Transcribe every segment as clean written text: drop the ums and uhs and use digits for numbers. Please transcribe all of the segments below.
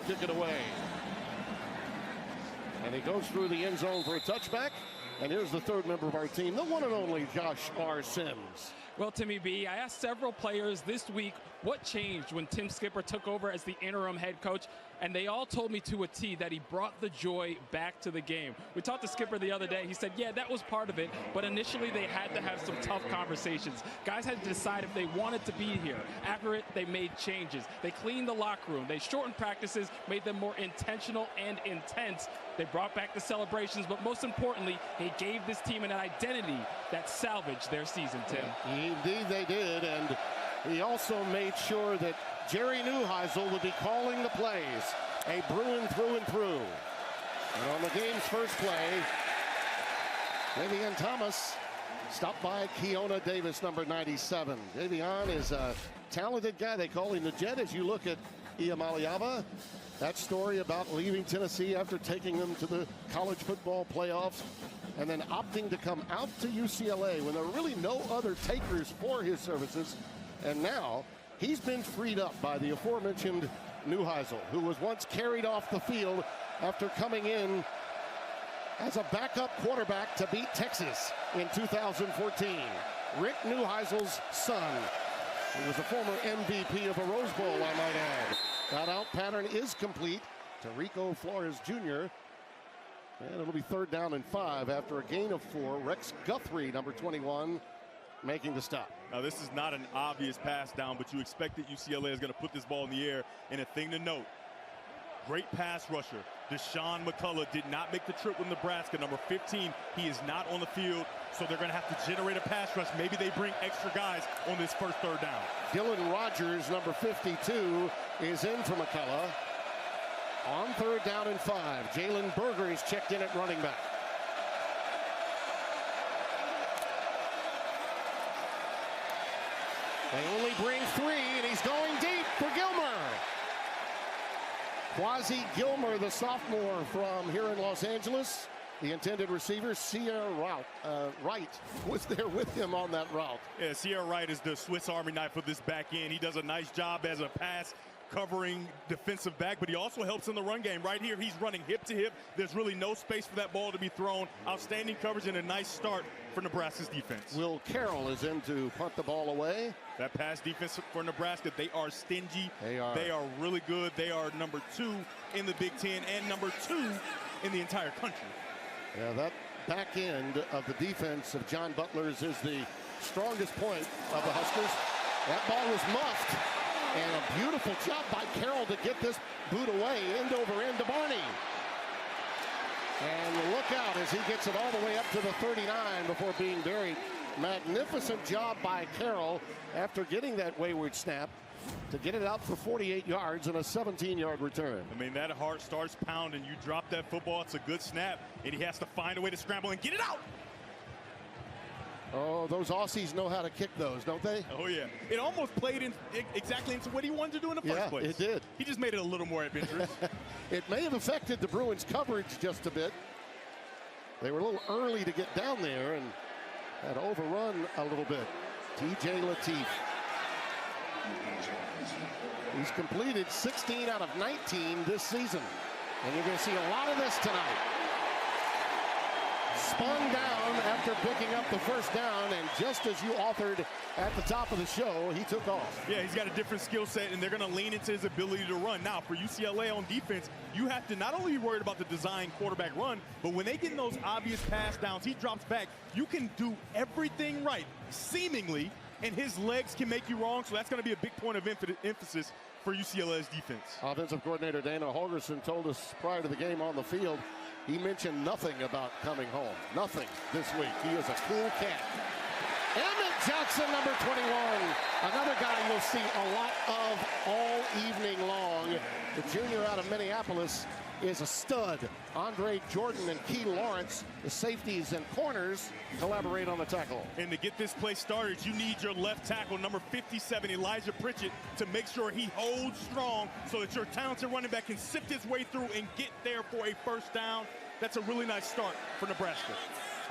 kick it away. And he goes through the end zone for a touchback. And here's the third member of our team, the one and only Josh R. Sims. Well, Timmy B, I asked several players this week what changed when Tim Skipper took over as the interim head coach, and they all told me to a T that he brought the joy back to the game. We talked to Skipper the other day. He said, yeah, that was part of it, but initially they had to have some tough conversations. Guys had to decide if they wanted to be here. After it, they made changes. They cleaned the locker room. They shortened practices, made them more intentional and intense. They brought back the celebrations, but most importantly, he gave this team an identity that salvaged their season, Tim. Indeed they did, and he also made sure that Jerry Neuheisel would be calling the plays, a Bruin through and through. And on the game's first play, Davion Thomas stopped by Keona Davis, number 97. Davion is a talented guy. They call him the Jet. As you look at Iamaleava, that story about leaving Tennessee after taking them to the college football playoffs and then opting to come out to UCLA when there were really no other takers for his services. And now he's been freed up by the aforementioned Neuheisel, who was once carried off the field after coming in as a backup quarterback to beat Texas in 2014. Rick Neuheisel's son, who was a former MVP of a Rose Bowl, I might add. That out pattern is complete to Rico Flores Jr. And it'll be 3rd down and 5 after a gain of 4. Rex Guthrie, number 21, making the stop. Now, this is not an obvious pass down, but you expect that UCLA is going to put this ball in the air. And a thing to note, great pass rusher. Deshaun McCullough did not make the trip with Nebraska, number 15. He is not on the field, so they're going to have to generate a pass rush. Maybe they bring extra guys on this first 3rd down. Dylan Rogers, number 52, is in for McCullough. On 3rd down and 5, Jalen Berger is checked in at running back. They only bring 3, and he's going deep for Gilmer. Quasi Gilmer, the sophomore from here in Los Angeles. The intended receiver, Sierra Wright, was there with him on that route. Yeah, Sierra Wright is the Swiss Army knife of this back end. He does a nice job as a pass covering defensive back, but he also helps in the run game. Right here, he's running hip to hip. There's really no space for that ball to be thrown. Outstanding coverage and a nice start for Nebraska's defense. Will Carroll is in to punt the ball away. That pass defense for Nebraska, they are stingy. They are really good. They are number 2 in the Big Ten and number 2 in the entire country. Yeah, that back end of the defense of John Butler's is the strongest point of the Huskers. That ball was muffed, and a beautiful job by Carroll to get this boot away, end over end to Barney. And look out as he gets it all the way up to the 39 before being buried. Magnificent job by Carroll after getting that wayward snap to get it out for 48 yards and a 17-yard return. I mean, that heart starts pounding. You drop that football, it's a good snap, and he has to find a way to scramble and get it out. Oh, those Aussies know how to kick those, don't they? Oh, yeah. It almost played in exactly into what he wanted to do in the first place. Yeah, it did. He just made it a little more adventurous. It may have affected the Bruins' coverage just a bit. They were a little early to get down there and had overrun a little bit. TJ Lateef. He's completed 16 out of 19 this season. And you're going to see a lot of this tonight. Spun down after picking up the first down, and just as you authored at the top of the show, he took off. Yeah, he's got a different skill set, and they're going to lean into his ability to run. Now, for UCLA on defense, you have to not only be worried about the design quarterback run, but when they get in those obvious pass downs, he drops back. You can do everything right, seemingly, and his legs can make you wrong, so that's going to be a big point of emphasis for UCLA's defense. Offensive coordinator Dana Holgerson told us prior to the game on the field, he mentioned nothing about coming home. Nothing this week. He is a cool cat. Emmett Jackson, number 21. Another guy you'll see a lot of all evening long. The junior out of Minneapolis is a stud. Andre Jordan and Key Lawrence, the safeties and corners, collaborate on the tackle. And to get this play started, you need your left tackle, number 57, Elijah Pritchett, to make sure he holds strong so that your talented running back can sift his way through and get there for a first down. That's a really nice start for Nebraska.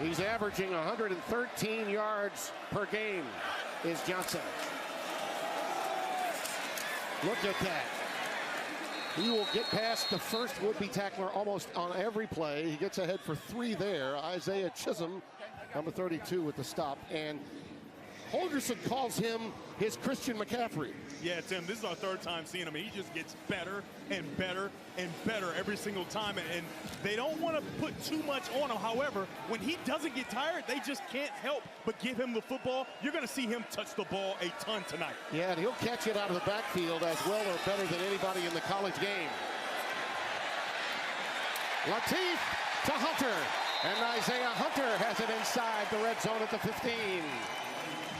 He's averaging 113 yards per game, is Johnson. Look at that. He will get past the first would-be tackler almost on every play. He gets ahead for 3 there. Isaiah Chisholm, number 32, with the stop. And Holgerson calls him his Christian McCaffrey. Yeah, Tim, this is our 3rd time seeing him. He just gets better and better and better every single time. And they don't want to put too much on him. However, when he doesn't get tired, they just can't help but give him the football. You're going to see him touch the ball a ton tonight. Yeah, and he'll catch it out of the backfield as well or better than anybody in the college game. Latif to Hunter. And Isaiah Hunter has it inside the red zone at the 15.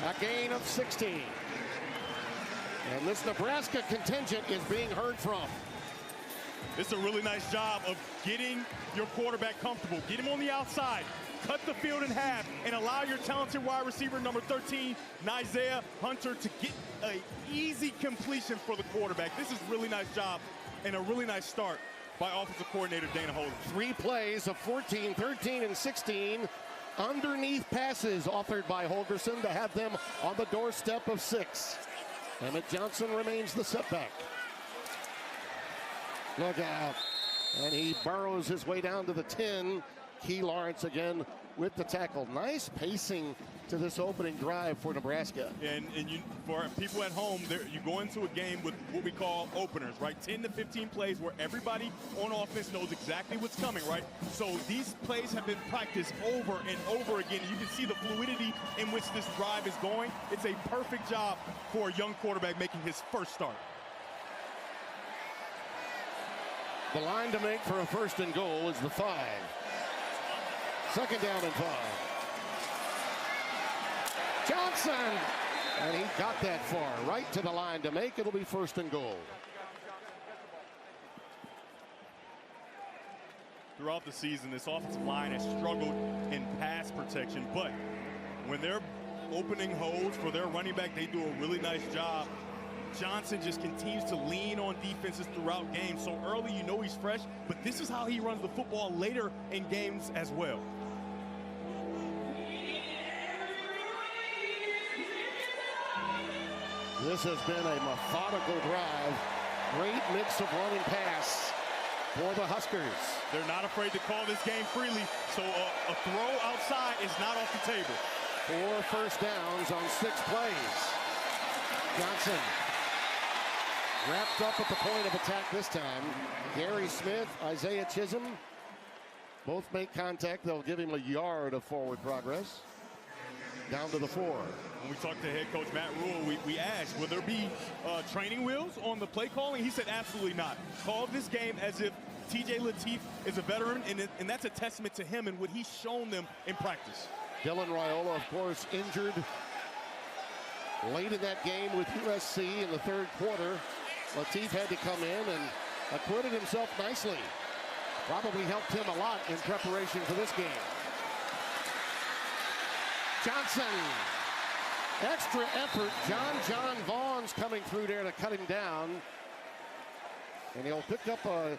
A gain of 16. And this Nebraska contingent is being heard from. It's a really nice job of getting your quarterback comfortable. Get him on the outside, cut the field in half, and allow your talented wide receiver, number 13, Isaiah Hunter, to get an easy completion for the quarterback. This is a really nice job and a really nice start by offensive coordinator Dana Holder. 3 plays of 14, 13, and 16 underneath passes authored by Holgerson to have them on the doorstep of 6. Emmett Johnson remains the setback. Look out. And he burrows his way down to the 10. Key Lawrence again with the tackle. Nice pacing to this opening drive for Nebraska. And you, for people at home, you go into a game with what we call openers, right? 10 to 15 plays where everybody on offense knows exactly what's coming, right? So these plays have been practiced over and over again. You can see the fluidity in which this drive is going. It's a perfect job for a young quarterback making his first start. The line to make for a 1st and goal is the 5. 2nd down and 5. Johnson! And he got that far, right to the line to make. It'll be 1st and goal. Throughout the season, this offensive line has struggled in pass protection, but when they're opening holes for their running back, they do a really nice job. Johnson just continues to lean on defenses throughout games. So early, you know he's fresh, but this is how he runs the football later in games as well. This has been a methodical drive. Great mix of run and pass for the Huskers. They're not afraid to call this game freely, so a throw outside is not off the table. 4 first downs on 6 plays. Johnson wrapped up at the point of attack this time. Gary Smith, Isaiah Chisholm, both make contact. They'll give him a yard of forward progress. Down to the 4. When we talked to head coach Matt Rule, we asked, will there be training wheels on the play calling? He said absolutely not. Call this game as if TJ Latif is a veteran, and that's a testament to him and what he's shown them in practice. Dylan Raiola, of course, injured late in that game with USC in the 3rd quarter. Latif had to come in and acquitted himself nicely. Probably helped him a lot in preparation for this game. Johnson, extra effort. John Vaughn's coming through there to cut him down. And he'll pick up a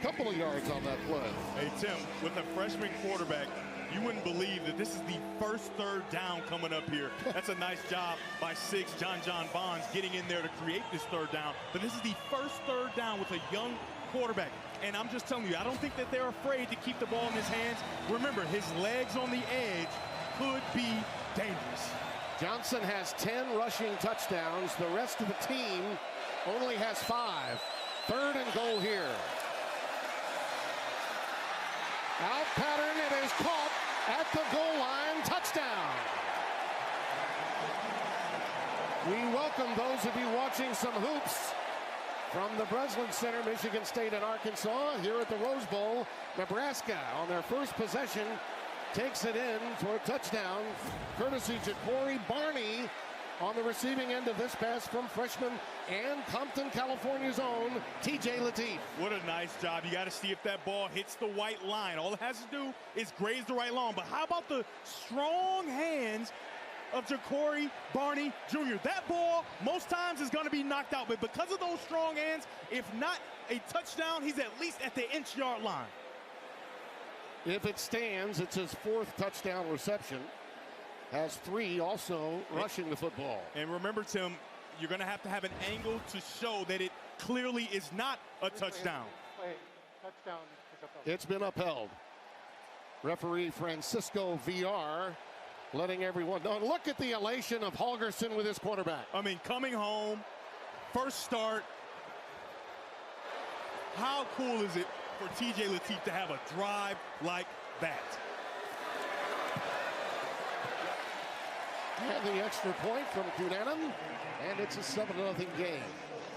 couple of yards on that play. Hey, Tim, with a freshman quarterback, you wouldn't believe that this is the first 3rd down coming up here. That's a nice job by 6, John Bonds, getting in there to create this 3rd down. But this is the first 3rd down with a young quarterback. And I'm just telling you, I don't think that they're afraid to keep the ball in his hands. Remember, his legs on the edge could be dangerous. Johnson has 10 rushing touchdowns. The rest of the team only has 5. 3rd and goal here. Out pattern, it is caught at the goal line. Touchdown. We welcome those of you watching some hoops from the Breslin Center, Michigan State and Arkansas. Here at the Rose Bowl, Nebraska on their first possession takes it in for a touchdown, courtesy Ja'Cory Barney on the receiving end of this pass from freshman and Compton, California's own TJ Latif. What a nice job. You got to see if that ball hits the white line. All it has to do is graze the right line. But how about the strong hands of Ja'Cory Barney Jr.? That ball most times is going to be knocked out, but because of those strong hands, if not a touchdown, he's at least at the inch-yard line. If it stands, it's his 4th touchdown reception. Has 3 also rushing the football. And remember, Tim, you're going to have an angle to show that it clearly is not a touchdown. It's been upheld. Referee Francisco VR letting everyone know. Look at the elation of Holgerson with his quarterback. I mean, coming home, first start. How cool is it for TJ Lateef to have a drive like that? And the extra point from Cunanan, and it's a 7-0 game.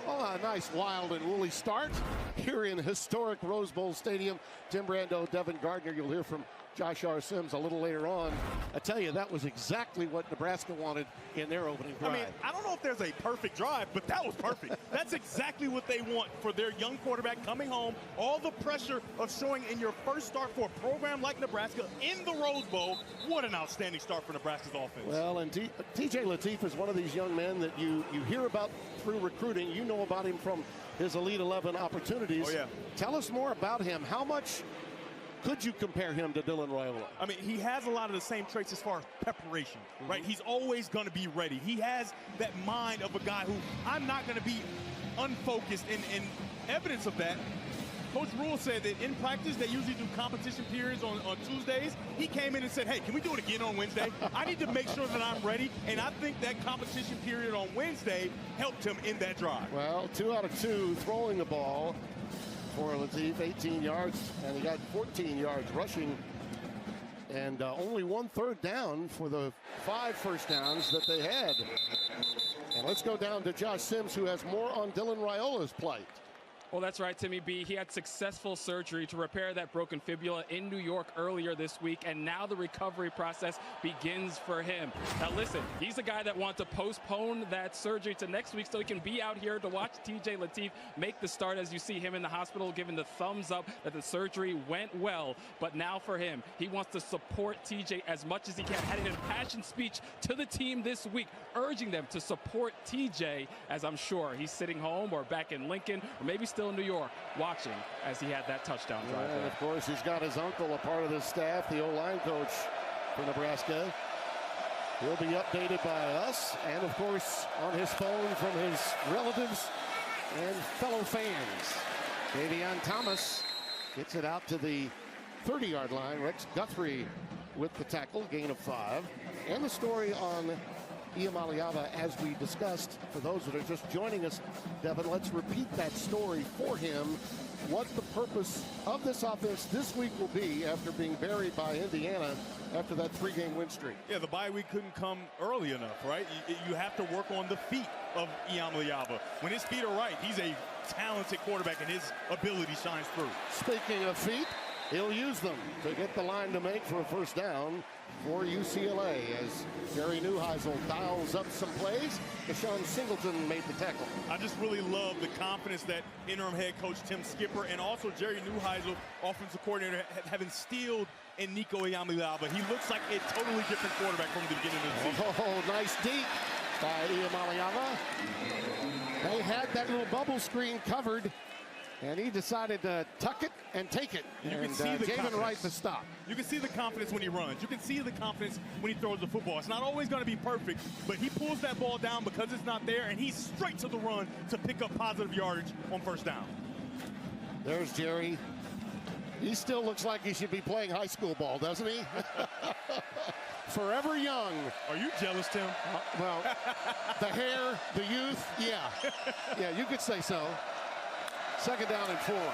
Oh, a nice, wild, and woolly start here in historic Rose Bowl Stadium. Tim Brando, Devin Gardner, you'll hear from Josh R. Sims a little later on. I tell you, that was exactly what Nebraska wanted in their opening drive. I mean, I don't know if there's a perfect drive, but that was perfect. That's exactly what they want for their young quarterback coming home. All the pressure of showing in your first start for a program like Nebraska in the Rose Bowl. What an outstanding start for Nebraska's offense. Well, and TJ Lateef is one of these young men that you hear about through recruiting. You know about him from his Elite 11 opportunities. Oh, yeah. Tell us more about him. How much could you compare him to Dylan Raiola? I mean, he has a lot of the same traits as far as preparation, right? He's always going to be ready. He has that mind of a guy who I'm not going to be unfocused, and evidence of that. Coach Rule said that in practice, they usually do competition periods on Tuesdays. He came in and said, hey, can we do it again on Wednesday? I need to make sure that I'm ready, and I think that competition period on Wednesday helped him in that drive. Well, 2 out of 2 throwing the ball for Lateef, 18 yards, and he got 14 yards rushing, and only 1 third down for the 5 first downs that they had. And let's go down to Josh Sims, who has more on Dylan Raiola's plight. Well, that's right, Timmy B. He had successful surgery to repair that broken fibula in New York earlier this week, and now the recovery process begins for him. Now, listen, he's a guy that wants to postpone that surgery to next week so he can be out here to watch TJ Lateef make the start, as you see him in the hospital giving the thumbs up that the surgery went well. But now for him, he wants to support TJ as much as he can. Had an impassioned speech to the team this week, urging them to support TJ, as I'm sure he's sitting home or back in Lincoln or maybe still in New York watching as he had that touchdown drive. And of course, he's got his uncle, a part of his staff, the O-line coach for Nebraska. He'll be updated by us and, of course, on his phone from his relatives and fellow fans. Davion Thomas gets it out to the 30-yard line. Rex Guthrie with the tackle, gain of 5. And the story on Iamaleava, as we discussed, for those that are just joining us, Devin, let's repeat that story for him. What the purpose of this offense this week will be after being buried by Indiana after that 3-game win streak. Yeah, the bye week couldn't come early enough, right? You have to work on the feet of Iamaleava. When his feet are right, he's a talented quarterback, and his ability shines through. Speaking of feet, he'll use them to get the line to make for a first down for UCLA as Jerry Neuheisel dials up some plays. Deshaun Singleton made the tackle. I just really love the confidence that interim head coach Tim Skipper and also Jerry Neuheisel, offensive coordinator, have instilled in Nico Iamaleava. He looks like a totally different quarterback from the beginning of the season. Oh, nice deep by Iamaleava. They had that little bubble screen covered, and he decided to tuck it and take it. You can see the gave confidence. it right to stop. You can see the confidence when he runs. You can see the confidence when he throws the football. It's not always going to be perfect, but he pulls that ball down because it's not there, and he's straight to the run to pick up positive yardage on first down. There's Jerry. He still looks like he should be playing high school ball, doesn't he? Forever young. Are you jealous, Tim? Well, the hair, the youth, yeah. Yeah, you could say so. 2nd down and 4. Out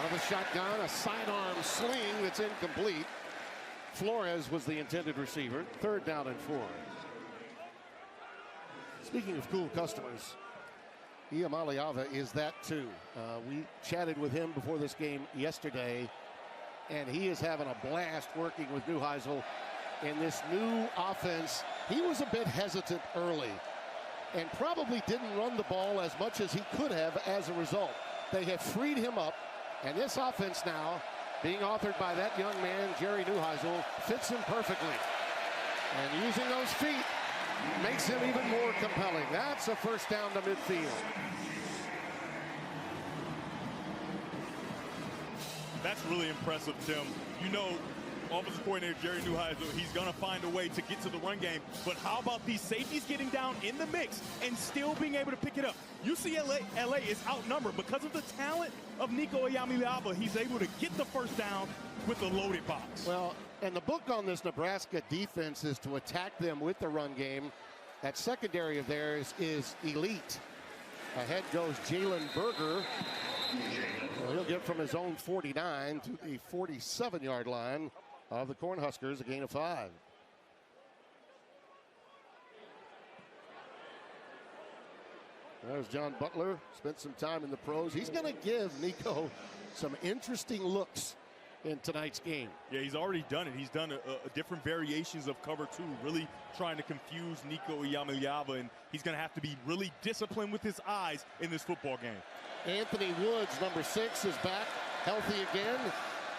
of the shotgun, a sidearm sling that's incomplete. Flores was the intended receiver. 3rd down and 4. Speaking of cool customers, Iamaleava is that too. We chatted with him before this game yesterday, and he is having a blast working with Neuheisel in this new offense. He was a bit hesitant early and probably didn't run the ball as much as he could have as a result. They have freed him up, and this offense now, being authored by that young man, Jerry Neuheisel, fits him perfectly. And using those feet makes him even more compelling. That's a first down to midfield. That's really impressive, Tim. You know, offensive coordinator Jerry Neuheisel, he's going to find a way to get to the run game. But how about these safeties getting down in the mix and still being able to pick it up? UCLA is outnumbered because of the talent of Nico Iamaleava. He's able to get the first down with the loaded box. Well, and the book on this Nebraska defense is to attack them with the run game. That secondary of theirs is elite. Ahead goes Jalen Berger. Well, he'll get from his own 49 to the 47-yard line of the Cornhuskers, a gain of 5. There's John Butler, spent some time in the pros. He's going to give Nico some interesting looks in tonight's game. Yeah, he's already done it. He's done different variations of cover 2, really trying to confuse Nico Iamaleava, and he's going to have to be really disciplined with his eyes in this football game. Anthony Woods, number 6, is back, healthy again.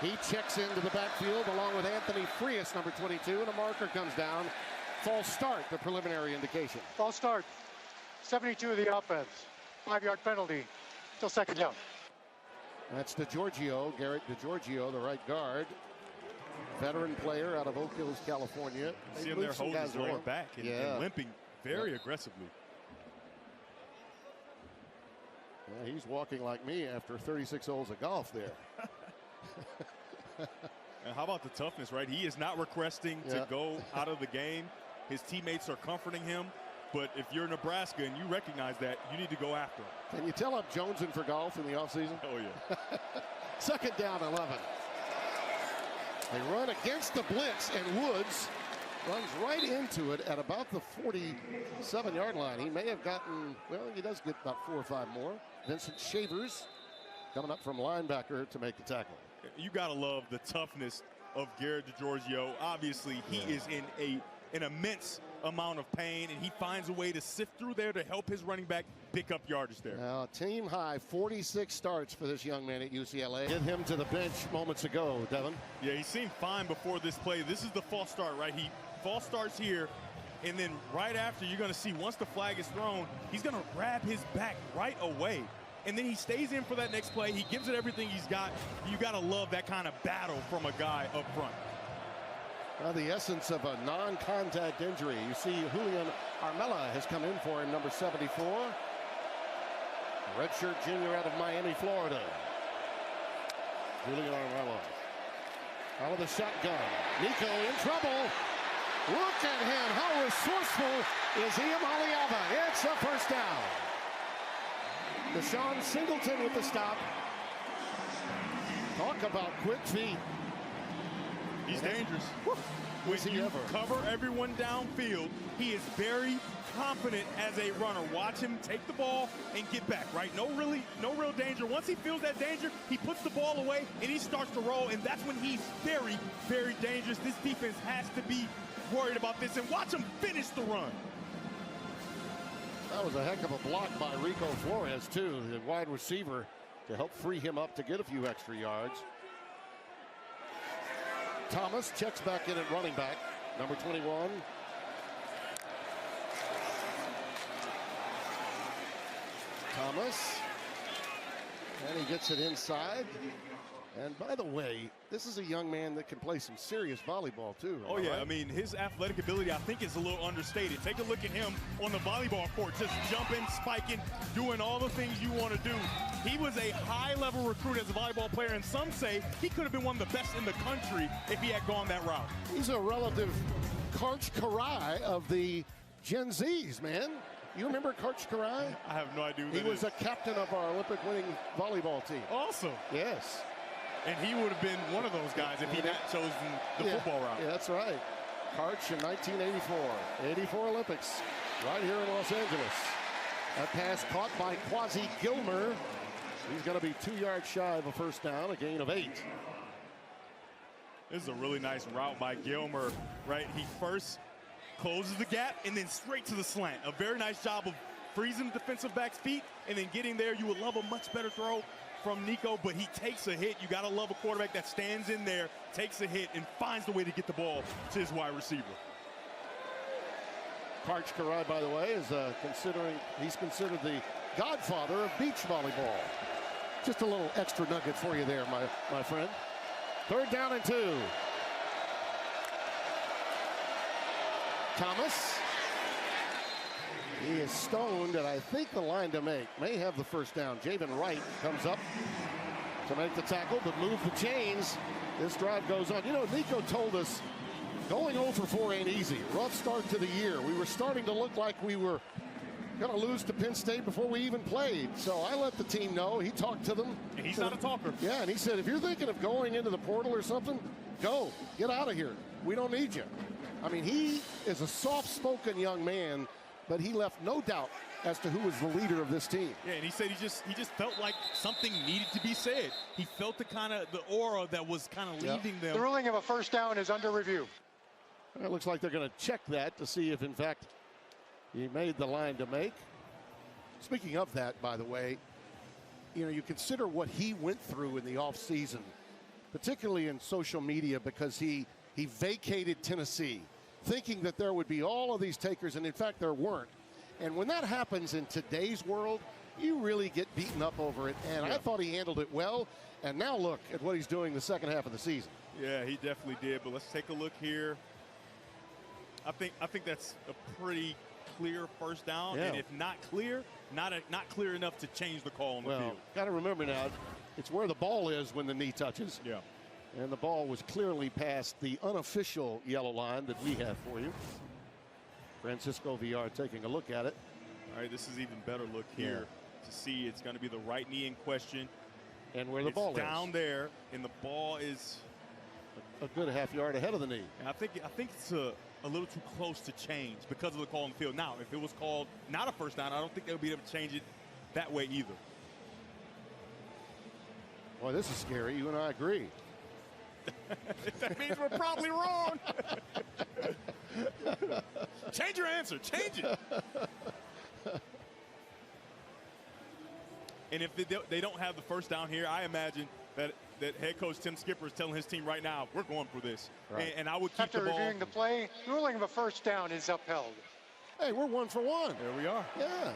He checks into the backfield along with Anthony Frias, number 22, and a marker comes down. False start, the preliminary indication. False start. 72 of the offense. 5-yard penalty till second down. That's DeGiorgio, Garrett DeGiorgio, the right guard. Veteran player out of Oak Hills, California. See him there holding his lower back and limping very aggressively. Yeah, he's walking like me after 36 holes of golf there. And how about the toughness, right? He is not requesting to go out of the game. His teammates are comforting him. But if you're Nebraska and you recognize that, you need to go after him. Can you tell I'm jonesing for golf in the offseason? Oh, yeah. Second down, 11. They run against the blitz, and Woods runs right into it at about the 47-yard line. He may have gotten, well, he does get about 4 or 5 more. Vincent Shavers coming up from linebacker to make the tackle. You got to love the toughness of Garrett DeGiorgio. Obviously, he is in an immense amount of pain, and he finds a way to sift through there to help his running back pick up yardage there. Now, team high 46 starts for this young man at UCLA. Get him to the bench moments ago, Devin. Yeah, he seemed fine before this play. This is the false start, right? He false starts here, and then right after, you're going to see once the flag is thrown, he's going to grab his back right away. And then he stays in for that next play. He gives it everything he's got. You got to love that kind of battle from a guy up front. The essence of a non-contact injury. You see Julian Armella has come in for him, number 74. A redshirt junior out of Miami, Florida. Julian Armella out of the shotgun. Nico in trouble. Look at him. How resourceful is Iamaleava. It's a first down. Deshaun Singleton with the stop. Talk about quick feet. He's dangerous. When you cover everyone downfield, he is very confident as a runner. Watch him take the ball and get back, right? No real danger. Once he feels that danger, he puts the ball away and he starts to roll, and that's when he's very, very dangerous. This defense has to be worried about this, and watch him finish the run. That was a heck of a block by Rico Flores, too, the wide receiver, to help free him up to get a few extra yards. Thomas checks back in at running back, number 21. Thomas, and he gets it inside. And by the way, this is a young man that can play some serious volleyball too. Oh yeah, I mean, his athletic ability I think is a little understated. Take a look at him on the volleyball court, just jumping, spiking, doing all the things you want to do. He was a high-level recruit as a volleyball player, and some say he could have been one of the best in the country if he had gone that route. He's a relative Karch Karai of the Gen Zs, man. You remember Karch Karai? I have no idea who that He was is. a captain of our Olympic-winning volleyball team. Awesome. Yes. And he would have been one of those guys if he had chosen the football route. Yeah, that's right. Karch in 1984. 84 Olympics, right here in Los Angeles. That pass caught by Quasi Gilmer. He's going to be 2 yards shy of a first down, a gain of 8. This is a really nice route by Gilmer, right? He first closes the gap and then straight to the slant. A very nice job of freezing the defensive back's feet and then getting there. You would love a much better throw from Nico, but he takes a hit. You got to love a quarterback that stands in there, takes a hit, and finds the way to get the ball to his wide receiver. Karch Karai, by the way, is he's considered the godfather of beach volleyball. Just a little extra nugget for you there, my friend. Third down and 2. Thomas. He is stoned, and I think the line to make may have the first down. Javen Wright comes up to make the tackle, but move the chains. This drive goes on. You know, Nico told us going 0 for 4 ain't easy. Rough start to the year. We were starting to look like we were going to lose to Penn State before we even played. So I let the team know. He talked to them. And he's not a talker. Yeah, and he said, if you're thinking of going into the portal or something, go. Get out of here. We don't need you. I mean, he is a soft-spoken young man, but he left no doubt as to who was the leader of this team. Yeah, and he said he just felt like something needed to be said. He felt the aura that was kind of leaving them. The ruling of a first down is under review. It looks like they're going to check that to see if, in fact, he made the line to make. Speaking of that, by the way, you know, you consider what he went through in the offseason, particularly in social media, because he vacated Tennessee, thinking that there would be all of these takers, and in fact there weren't. And when that happens in today's world, you really get beaten up over it. And I thought he handled it well. And now look at what he's doing the second half of the season. Yeah, he definitely did. But let's take a look here. I think that's a pretty clear first down. Yeah. And if not clear, not clear enough to change the call on the field. Got to remember now, it's where the ball is when the knee touches. Yeah. And the ball was clearly past the unofficial yellow line that we have for you. Francisco VR taking a look at it. All right, this is even better look here to see it's going to be the right knee in question. And where the ball is. Down there, and the ball is a good half yard ahead of the knee. And I think it's a little too close to change because of the call on the field. Now, if it was called not a first down, I don't think they'll be able to change it that way either. Boy, this is scary. You and I agree. That means we're probably wrong. Change your answer. Change it. And if they don't have the first down here, I imagine that head coach Tim Skipper is telling his team right now, we're going for this. Right. And I would keep After the ball. reviewing the play, ruling of a first down is upheld. Hey, we're 1 for 1. There we are. Yeah.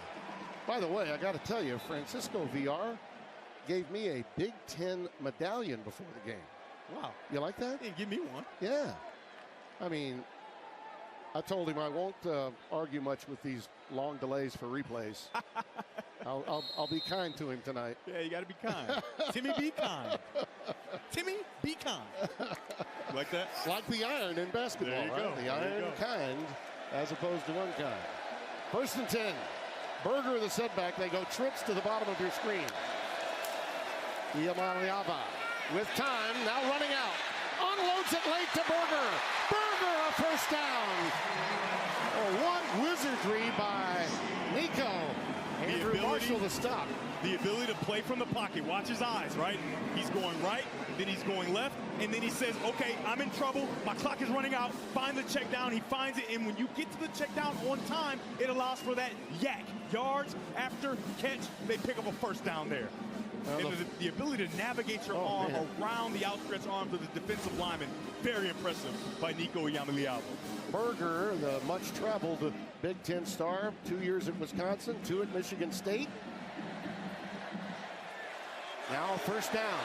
By the way, I got to tell you, Francisco VR gave me a Big Ten medallion before the game. Wow. You like that? He didn't give me one. Yeah. I mean, I told him I won't argue much with these long delays for replays. I'll be kind to him tonight. Yeah, you got to be kind. Timmy, be kind. Timmy, be kind. Like that? Like the iron in basketball, There you right? go. The There you iron go. kind as opposed to unkind. 1st and 10. Berger the setback. They go trips to the bottom of your screen. Iamaliava with time, now running out. Unloads it late to Berger. Berger, a first down. Oh, what wizardry by Nico. Andrew Marshall to stop. The ability to play from the pocket. Watch his eyes, right? He's going right, then he's going left, and then he says, okay, I'm in trouble. My clock is running out. Find the check down. He finds it, and when you get to the check down on time, it allows for that yak. Yards after catch, they pick up a first down there. And the ability to navigate your arm around the outstretched arms of the defensive lineman, very impressive by Nico Iamaliava. Berger, the much-traveled Big Ten star, 2 years at Wisconsin, 2 at Michigan State. Now first down.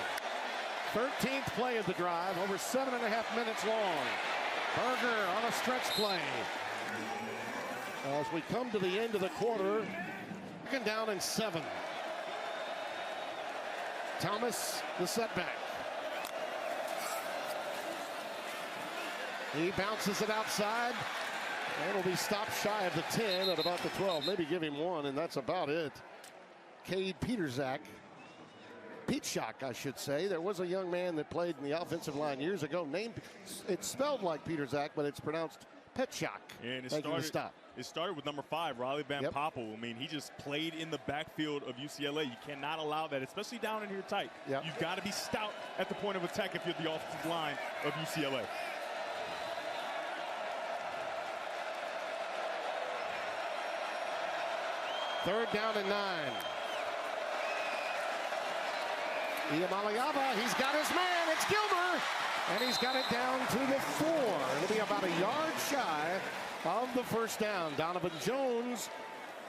13th play of the drive, over 7.5 minutes long. Berger on a stretch play. As we come to the end of the quarter, second down and 7. Thomas, the setback. He bounces it outside. And will be stopped shy of the 10 at about the 12. Maybe give him 1, and that's about it. Cade Peterzak. Petschak, I should say. There was a young man that played in the offensive line years ago. It's spelled like Peterzak, but it's pronounced Petschak. And it started with number 5, Riley Van Poppel. I mean, he just played in the backfield of UCLA. You cannot allow that, especially down in here tight. Yep. You've got to be stout at the point of attack if you're the offensive line of UCLA. Third down and 9. Iamaliava, he's got his man. It's Gilmer. And he's got it down to the 4. It'll be about a yard shy of the first down. Donovan Jones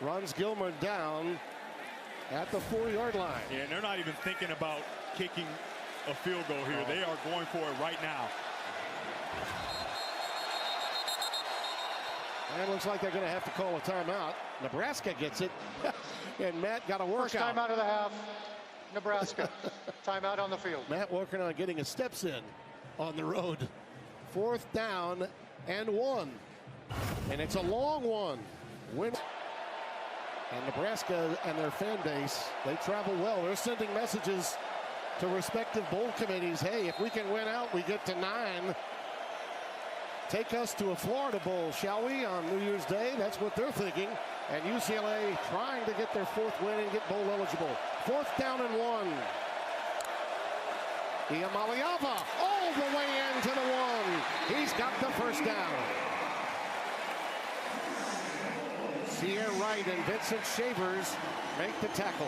runs Gilmer down at the 4-yard line. Yeah, and they're not even thinking about kicking a field goal here. They are going for it right now. And looks like they're going to have to call a timeout. Nebraska gets it. And Matt got a workout. First timeout of the half. Nebraska. Timeout on the field. Matt working on getting his steps in on the road. 4th down and 1. And it's a long one. Win. And Nebraska and their fan base, they travel well. They're sending messages to respective bowl committees. Hey, if we can win out, we get to 9. Take us to a Florida Bowl, shall we, on New Year's Day? That's what they're thinking. And UCLA trying to get their 4th win and get bowl eligible. 4th down and 1. Iamaleava all the way into the 1. He's got the first down. Sierra Wright and Vincent Shavers make the tackle.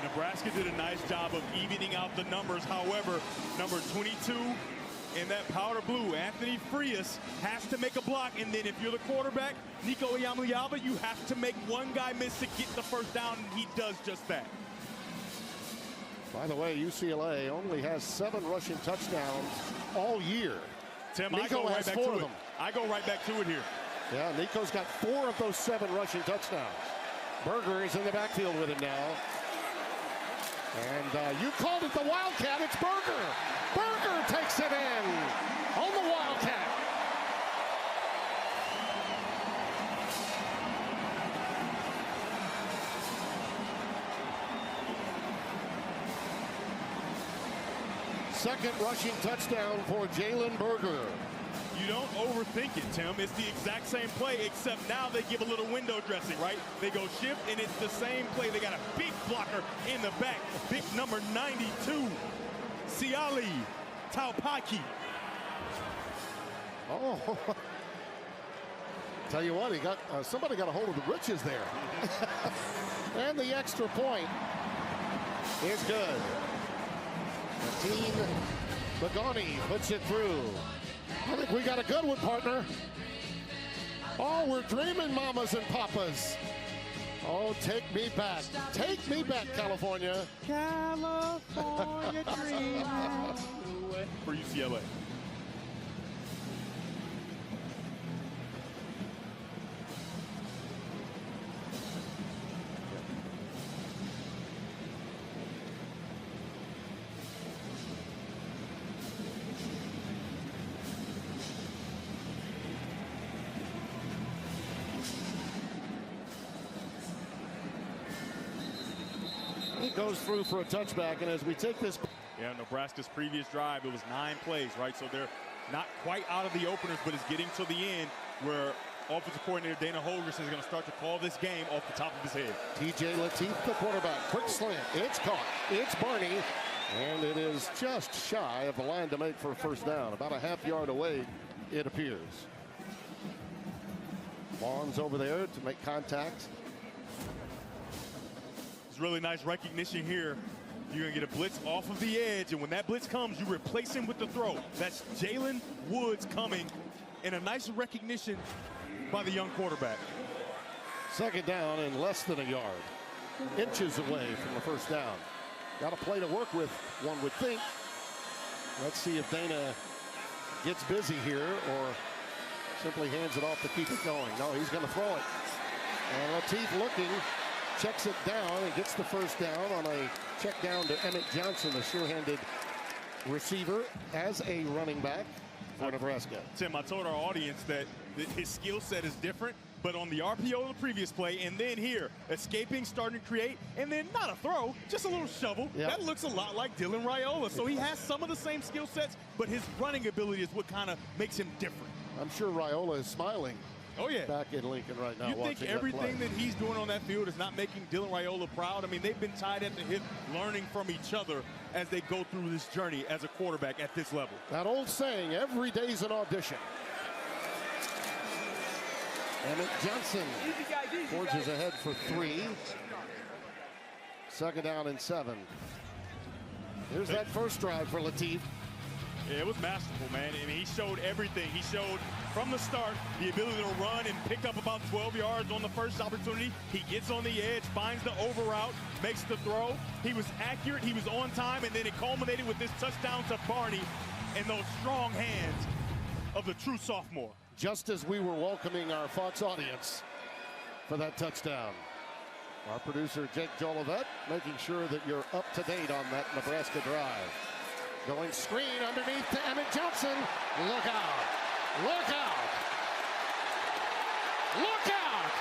Nebraska did a nice job of evening out the numbers. However, number 22 in that powder blue, Anthony Frias, has to make a block. And then if you're the quarterback, Nico Iamaleava, you have to make one guy miss to get the first down, and he does just that. By the way, UCLA only has 7 rushing touchdowns all year. Tim, Nico I go right has back 4 to of it. them. I go right back to it here. Yeah, Nico's got 4 of those 7 rushing touchdowns. Berger is in the backfield with him now. And you called it the Wildcat. It's Berger. Berger takes it in on the Wildcat. Second rushing touchdown for Jalen Berger. You don't overthink it, Tim. It's the exact same play, except now they give a little window dressing, right? They go shift, and it's the same play. They got a big blocker in the back. Big number 92, Siali Taupaki. Oh, tell you what, he got somebody got a hold of the riches there. And the extra point is good. Mateen Bagani puts it through. I think we got a good one, partner. Oh, we're dreaming, mamas and papas. Oh, take me back. Take me back, California. California dream. For UCLA. He goes through for a touchback, and as we take this. Yeah, Nebraska's previous drive, it was 9 plays, right? So they're not quite out of the openers, but it's getting to the end where offensive coordinator Dana Holgorsen is going to start to call this game off the top of his head. TJ Lateef, the quarterback. Quick slant. It's caught. It's Barney. And it is just shy of the line to make for a first down. About a half yard away, it appears. Vaughn's over there to make contact. It's really nice recognition here. You're going to get a blitz off of the edge, and when that blitz comes, you replace him with the throw. That's Jalen Woods coming, and a nice recognition by the young quarterback. Second down and less than a yard. Inches away from the first down. Got a play to work with, one would think. Let's see if Dana gets busy here or simply hands it off to keep it going. No, he's going to throw it. And Lateef looking, checks it down and gets the first down on a check down to Emmett Johnson, a sure-handed receiver as a running back for Nebraska. Tim, I told our audience that his skill set is different, but on the RPO of the previous play, and then here, escaping, starting to create, and then not a throw, just a little shovel. Yep. That looks a lot like Dylan Raiola. So he has some of the same skill sets, but his running ability is what kind of makes him different. I'm sure Raiola is smiling. Oh, yeah. Back in Lincoln right now. You think everything that he's doing on that field is not making Dylan Raiola proud? I mean, they've been tied at the hip, learning from each other as they go through this journey as a quarterback at this level. That old saying, every day's an audition. Emmett Johnson forges ahead for 3. Second down and 7. Here's that first drive for Lateef. Yeah, it was masterful, man. I mean, he showed everything. He showed from the start the ability to run and pick up about 12 yards on the first opportunity. He gets on the edge, finds the over route, makes the throw. He was accurate, he was on time, and then it culminated with this touchdown to Barney and those strong hands of the true sophomore. just as we were welcoming our Fox audience for that touchdown. Our producer, Jake Jolivet, making sure that you're up to date on that Nebraska drive. Going screen underneath to Emmett Johnson. Look out. Look out. Look out.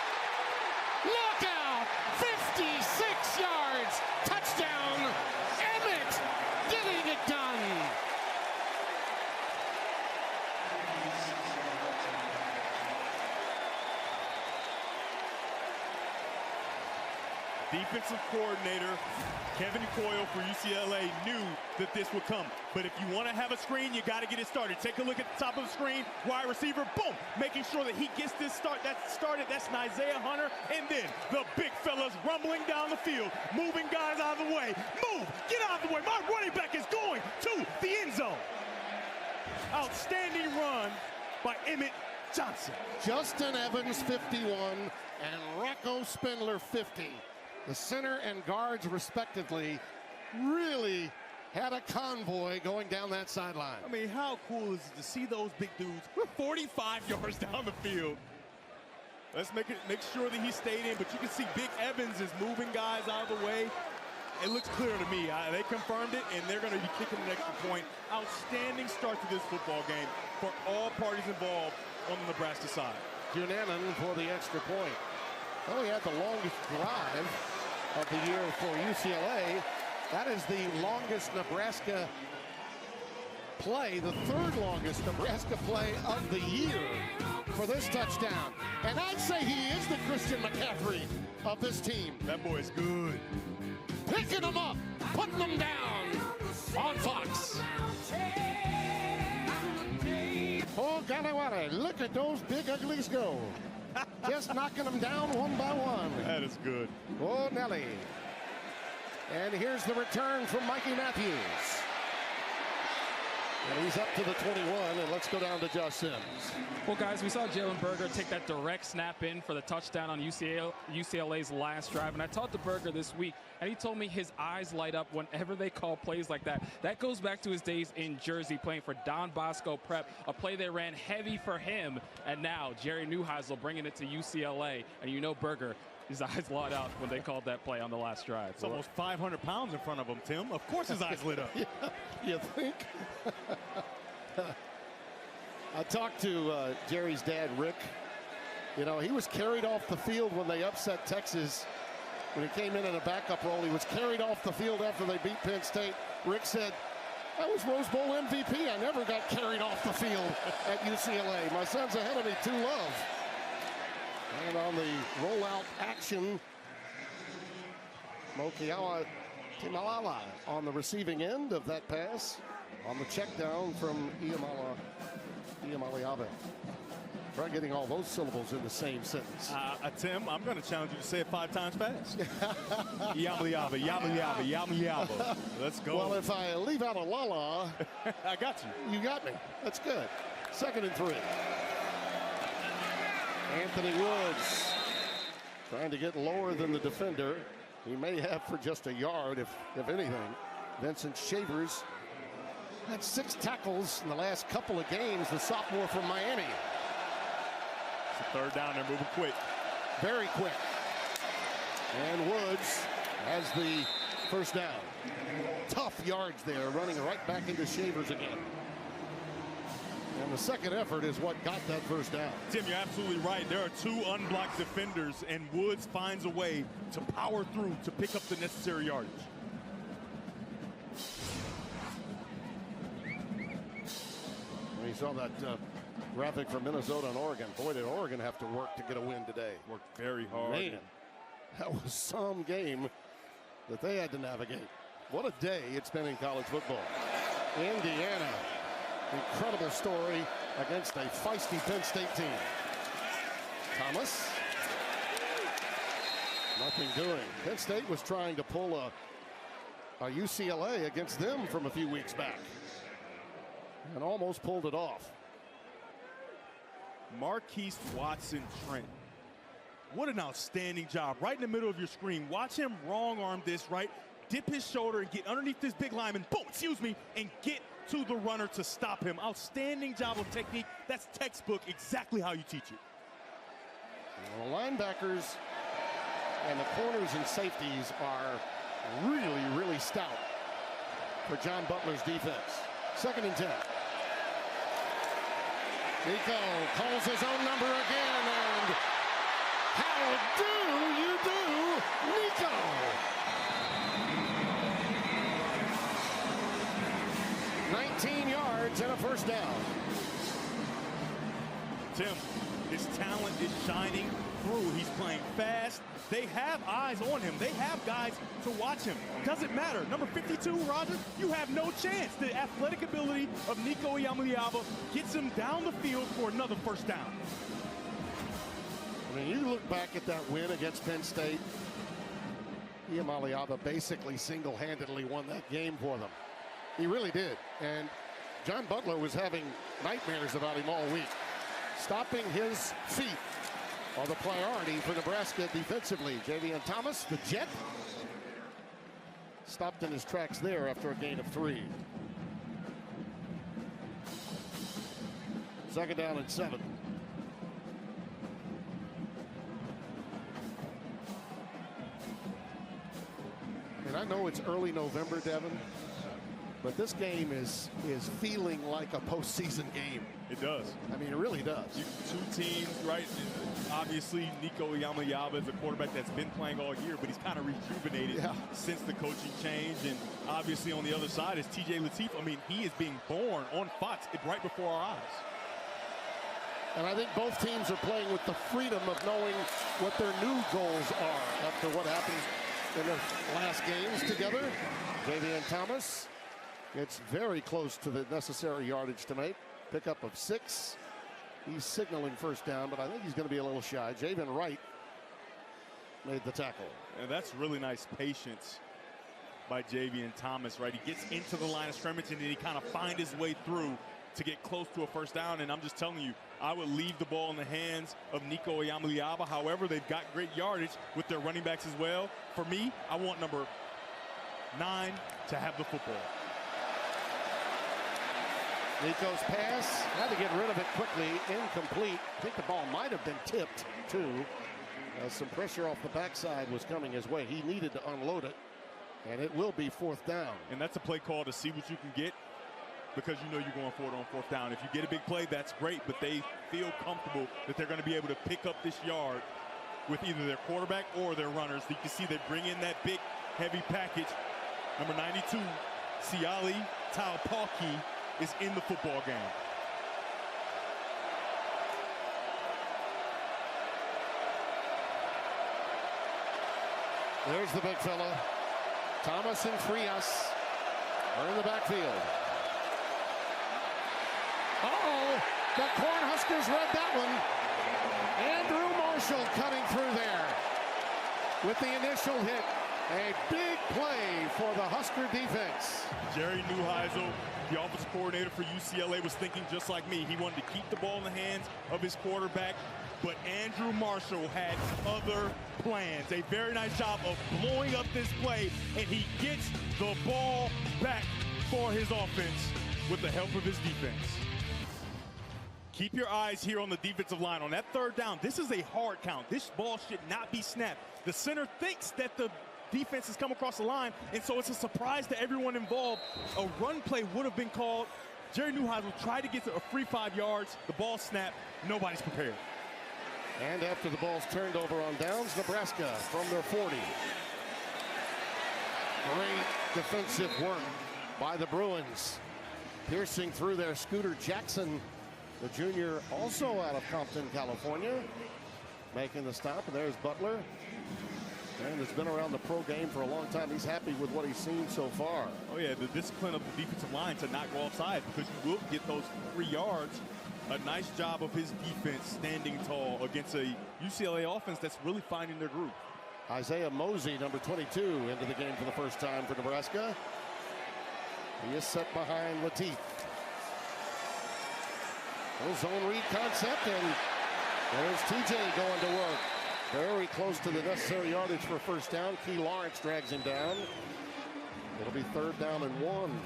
Look out. 56 yards. Touchdown. Emmett getting it done. Defensive coordinator Kevin Coyle for UCLA knew that this would come. But if you want to have a screen, you got to get it started. Take a look at the top of the screen. Wide receiver, boom, making sure that he gets this started. That's Isaiah Hunter. And then the big fellas rumbling down the field, moving guys out of the way. Move, get out of the way. My running back is going to the end zone. Outstanding run by Emmett Johnson. Justin Evans, 51, and Rocco Spindler, 50. The center and guards, respectively, really had a convoy going down that sideline. I mean, how cool is it to see those big dudes 45 yards down the field? Let's make sure that he stayed in, but you can see Big Evans is moving guys out of the way. It looks clear to me. They confirmed it, and they're going to be kicking an extra point. Outstanding start to this football game for all parties involved on the Nebraska side. Cunanan for the extra point. Well, he had the longest drive of the year for UCLA. That is the longest Nebraska play, the third longest Nebraska play of the year for this touchdown. And I'd say he is the Christian McCaffrey of this team. That boy is good. Picking them up, putting them down on Fox. Oh, golly, golly, look at those big uglies go. Just knocking them down one by one. That is good. Oh, Nelly. And here's the return from Mikey Matthews. And he's up to the 21, and let's go down to Josh Sims. Well, guys, we saw Jalen Berger take that direct snap in for the touchdown on UCLA's last drive. And I talked to Berger this week, and he told me his eyes light up whenever they call plays like that. That goes back to his days in Jersey playing for Don Bosco Prep, a play they ran heavy for him. And now Jerry Neuheisel bringing it to UCLA. And you know Berger, his eyes light up when they called that play on the last drive. It's almost 500 pounds in front of him, Tim. Of course his eyes lit up. Yeah, you think? I talked to Jerry's dad, Rick. You know, he was carried off the field when they upset Texas. When he came in a backup role, he was carried off the field after they beat Penn State. Rick said, I was Rose Bowl MVP. I never got carried off the field at UCLA. My son's ahead of me, 2-love. And on the rollout action, Mokiawa Timalala on the receiving end of that pass. On the check down from Iamaliabe. Try getting all those syllables in the same sentence. Tim, I'm going to challenge you to say it 5 times fast. Iamaliabe, Yamaliabe, Yamaliabe. Let's go. Well, if I leave out a la-la, I got you. You got me. That's good. 2nd and 3. Anthony Woods trying to get lower than the defender. He may have for just a yard, if anything. Vincent Shavers had 6 tackles in the last couple of games, the sophomore from Miami. It's a 3rd down. They're moving quick. Very quick. And Woods has the first down. Tough yards there, running right back into Shavers again. And the second effort is what got that first down. Tim, you're absolutely right. There are 2 unblocked defenders, and Woods finds a way to power through to pick up the necessary yardage. We saw that graphic from Minnesota and Oregon. Boy, did Oregon have to work to get a win today. Worked very hard. Man, that was some game that they had to navigate. What a day it's been in college football. Indiana, incredible story against a feisty Penn State team. Thomas, nothing doing. Penn State was trying to pull a UCLA against them from a few weeks back and almost pulled it off. Marquise Watson Trent. What an outstanding job. Right in the middle of your screen. Watch him wrong arm this, right? Dip his shoulder and get underneath this big lineman. Boom, excuse me, and get to the runner to stop him. Outstanding job of technique. That's textbook, exactly how you teach it. Well, the linebackers and the corners and safeties are really, really stout for John Butler's defense. 2nd and 10. Nico calls his own number again, and how do you do, Nico? $19 yards and a first down. Tim, his talent is shining through. He's playing fast. They have eyes on him. They have guys to watch him. Doesn't matter. Number 52, Roger, you have no chance. The athletic ability of Nico Iamaleava gets him down the field for another first down. I mean, you look back at that win against Penn State, Iamaleava basically single-handedly won that game for them. He really did. And John Butler was having nightmares about him all week. Stopping his feet are the priority for Nebraska defensively. Javion Thomas, the Jet, stopped in his tracks there after a gain of 3. 2nd down and 7. And I know it's early November, Devin, but this game is feeling like a postseason game. It does. I mean, it really does. Two teams, right? Obviously, Nico Iamaleava is a quarterback that's been playing all year, but he's kind of rejuvenated since the coaching change. And obviously, on the other side is TJ Lateef. I mean, he is being born on Fox right before our eyes. And I think both teams are playing with the freedom of knowing what their new goals are after what happened in their last games together. Javion Thomas gets very close to the necessary yardage tonight. Pickup of 6. He's signaling first down, but I think he's going to be a little shy. Javen Wright made the tackle. And that's really nice patience by Javion Thomas, right? He gets into the line of scrimmage and then he kind of finds his way through to get close to a first down. And I'm just telling you, I would leave the ball in the hands of Nico Iamaleava. However, they've got great yardage with their running backs as well. For me, I want number 9 to have the football. Nico's pass, had to get rid of it quickly, incomplete. I think the ball might have been tipped too. Some pressure off the backside was coming his way. He needed to unload it, and it will be 4th down. And that's a play call to see what you can get, because you know you're going for it on 4th down. If you get a big play, that's great, but they feel comfortable that they're going to be able to pick up this yard with either their quarterback or their runners. You can see they bring in that big, heavy package. Number 92, Siali Taupaki, is in the football game. There's the big fella. Thomas and Frias are in the backfield. Uh-oh, the Cornhuskers read that one. Andrew Marshall cutting through there with the initial hit. A big play for the Husker defense. Jerry Neuheisel, the offensive coordinator for UCLA, was thinking just like me. He wanted to keep the ball in the hands of his quarterback, but Andrew Marshall had other plans. A very nice job of blowing up this play, and he gets the ball back for his offense with the help of his defense. Keep your eyes here on the defensive line. On that 3rd down, this is a hard count. This ball should not be snapped. The center thinks that the defense has come across the line, and so it's a surprise to everyone involved. A run play would have been called. Jerry Neuheisel tried to get to a free 5 yards. The ball snapped. Nobody's prepared. And after the ball's turned over on downs, Nebraska from their 40. Great defensive work by the Bruins. Piercing through their Scooter Jackson, the junior, also out of Compton, California, making the stop. And there's Butler. And has been around the pro game for a long time. He's happy with what he's seen so far. Oh, yeah, the discipline of the defensive line to not go offside, because you will get those 3 yards. A nice job of his defense standing tall against a UCLA offense that's really finding their groove. Isaiah Mosey, number 22, into the game for the first time for Nebraska. He is set behind Lateef. Little zone read concept, and there's TJ going to work. Very close to the necessary yardage for first down. Key Lawrence drags him down. It'll be 3rd down and 1.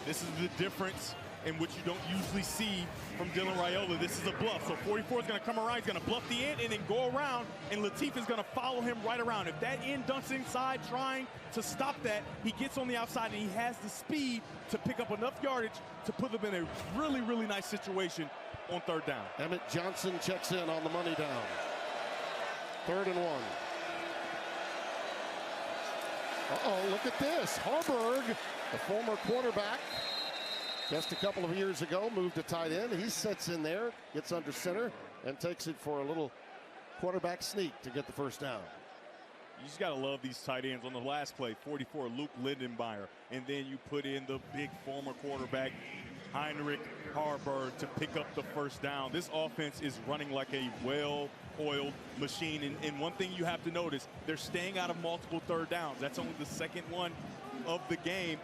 This is the difference in which you don't usually see from Dylan Raiola. This is a bluff. So 44 is going to come around. He's going to bluff the end and then go around, and Latif is going to follow him right around. If that end dunks inside trying to stop that, he gets on the outside, and he has the speed to pick up enough yardage to put them in a really, really nice situation on third down. Emmett Johnson checks in on the money down. 3rd and 1. Uh-oh, look at this. Harburg, the former quarterback, just a couple of years ago, moved to tight end. He sets in there, gets under center, and takes it for a little quarterback sneak to get the first down. You just got to love these tight ends. On the last play, 44, Luke Lindenmeyer. And then you put in the big former quarterback, Heinrich Harburg, to pick up the first down. This offense is running like a well-oiled machine. And one thing you have to notice, they're staying out of multiple third downs. That's only the second one of the game.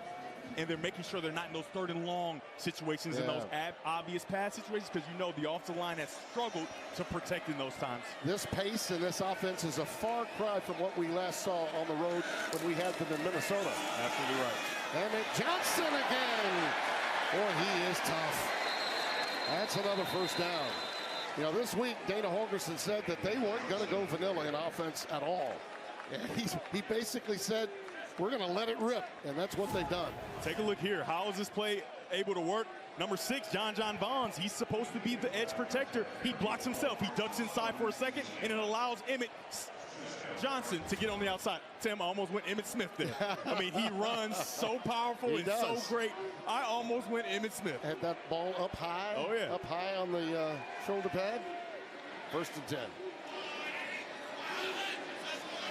And they're making sure they're not in those 3rd and long situations, in those obvious pass situations, because you know the offensive line has struggled to protect in those times. This pace and this offense is a far cry from what we last saw on the road when we had them in Minnesota. Absolutely right. Emmett Johnson again. Boy, he is tough. That's another first down. You know, this week, Dana Holgerson said that they weren't going to go vanilla in offense at all. And he basically said, we're going to let it rip, and that's what they've done. Take a look here. How is this play able to work? Number 6, John Bonds. He's supposed to be the edge protector. He blocks himself. He ducks inside for a second, and it allows Emmett Johnson to get on the outside. Tim, I almost went Emmitt Smith there. I mean, he runs so powerful and so great. I almost went Emmitt Smith. Had that ball up high. Oh, yeah. Up high on the shoulder pad. 1st and 10.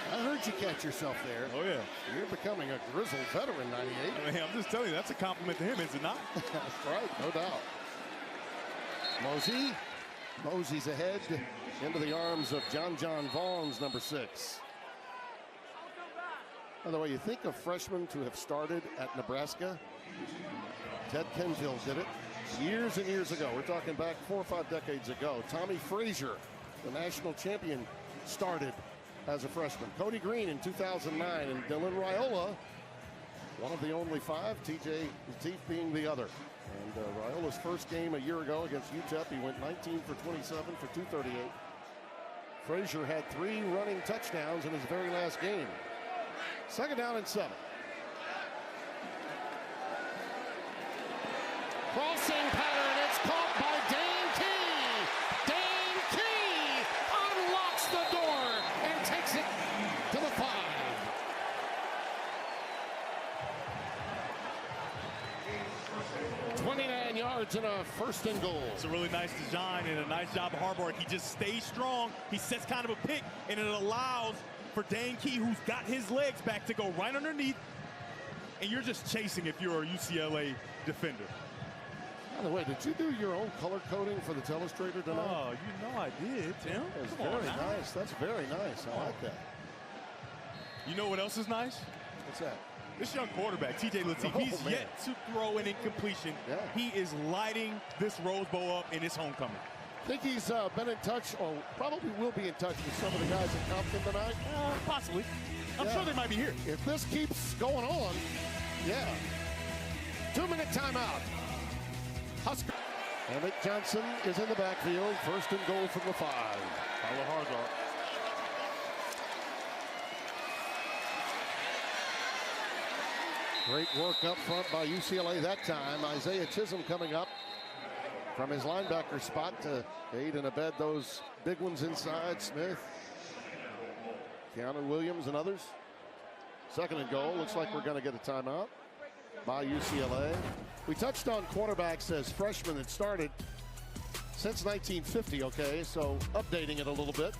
I heard you catch yourself there. Oh, yeah. You're becoming a grizzled veteran, 98. I mean, I'm just telling you, that's a compliment to him, is it not? That's right, no doubt. Mosey's ahead into the arms of John Vaughns, number 6. By the way, you think of freshmen to have started at Nebraska? Ted Kenville did it years and years ago. We're talking back 4 or 5 decades ago. Tommy Frazier, the national champion, started as a freshman. Cody Green in 2009, and Dylan Raiola, one of the only 5, TJ Latif being the other. And Raiola's first game a year ago against UTEP, he went 19 for 27 for 238. Frazier had 3 running touchdowns in his very last game. 2nd down and 7. Crossing pattern, it's caught by Dane Key. Dane Key unlocks the door and takes it to the 5. Yards and a 1st and goal. It's a really nice design and a nice job of Harburg. He just stays strong. He sets kind of a pick, and it allows for Dane Key, who's got his legs back, to go right underneath. And you're just chasing if you're a UCLA defender. By the way, did you do your own color coding for the Telestrator tonight? Oh, you know I did, Tim. That's very nice. That's very nice. I like that. You know what else is nice? What's that? This young quarterback, TJ Latif, he's yet to throw an incompletion. Yeah. He is lighting this Rose Bowl up in his homecoming. I think he's been in touch, or probably will be in touch with some of the guys at Compton tonight. Possibly. I'm sure they might be here. If this keeps going on, yeah. 2-minute timeout. Husker. Emmett Johnson is in the backfield. 1st and goal from the 5. Tyler Harzard. Great work up front by UCLA that time. Isaiah Chisholm coming up from his linebacker spot to aid and abet those big ones inside. Smith, Keanu Williams, and others. 2nd and goal. Looks like we're going to get a timeout by UCLA. We touched on quarterbacks as freshmen that started since 1950, okay? So updating it a little bit.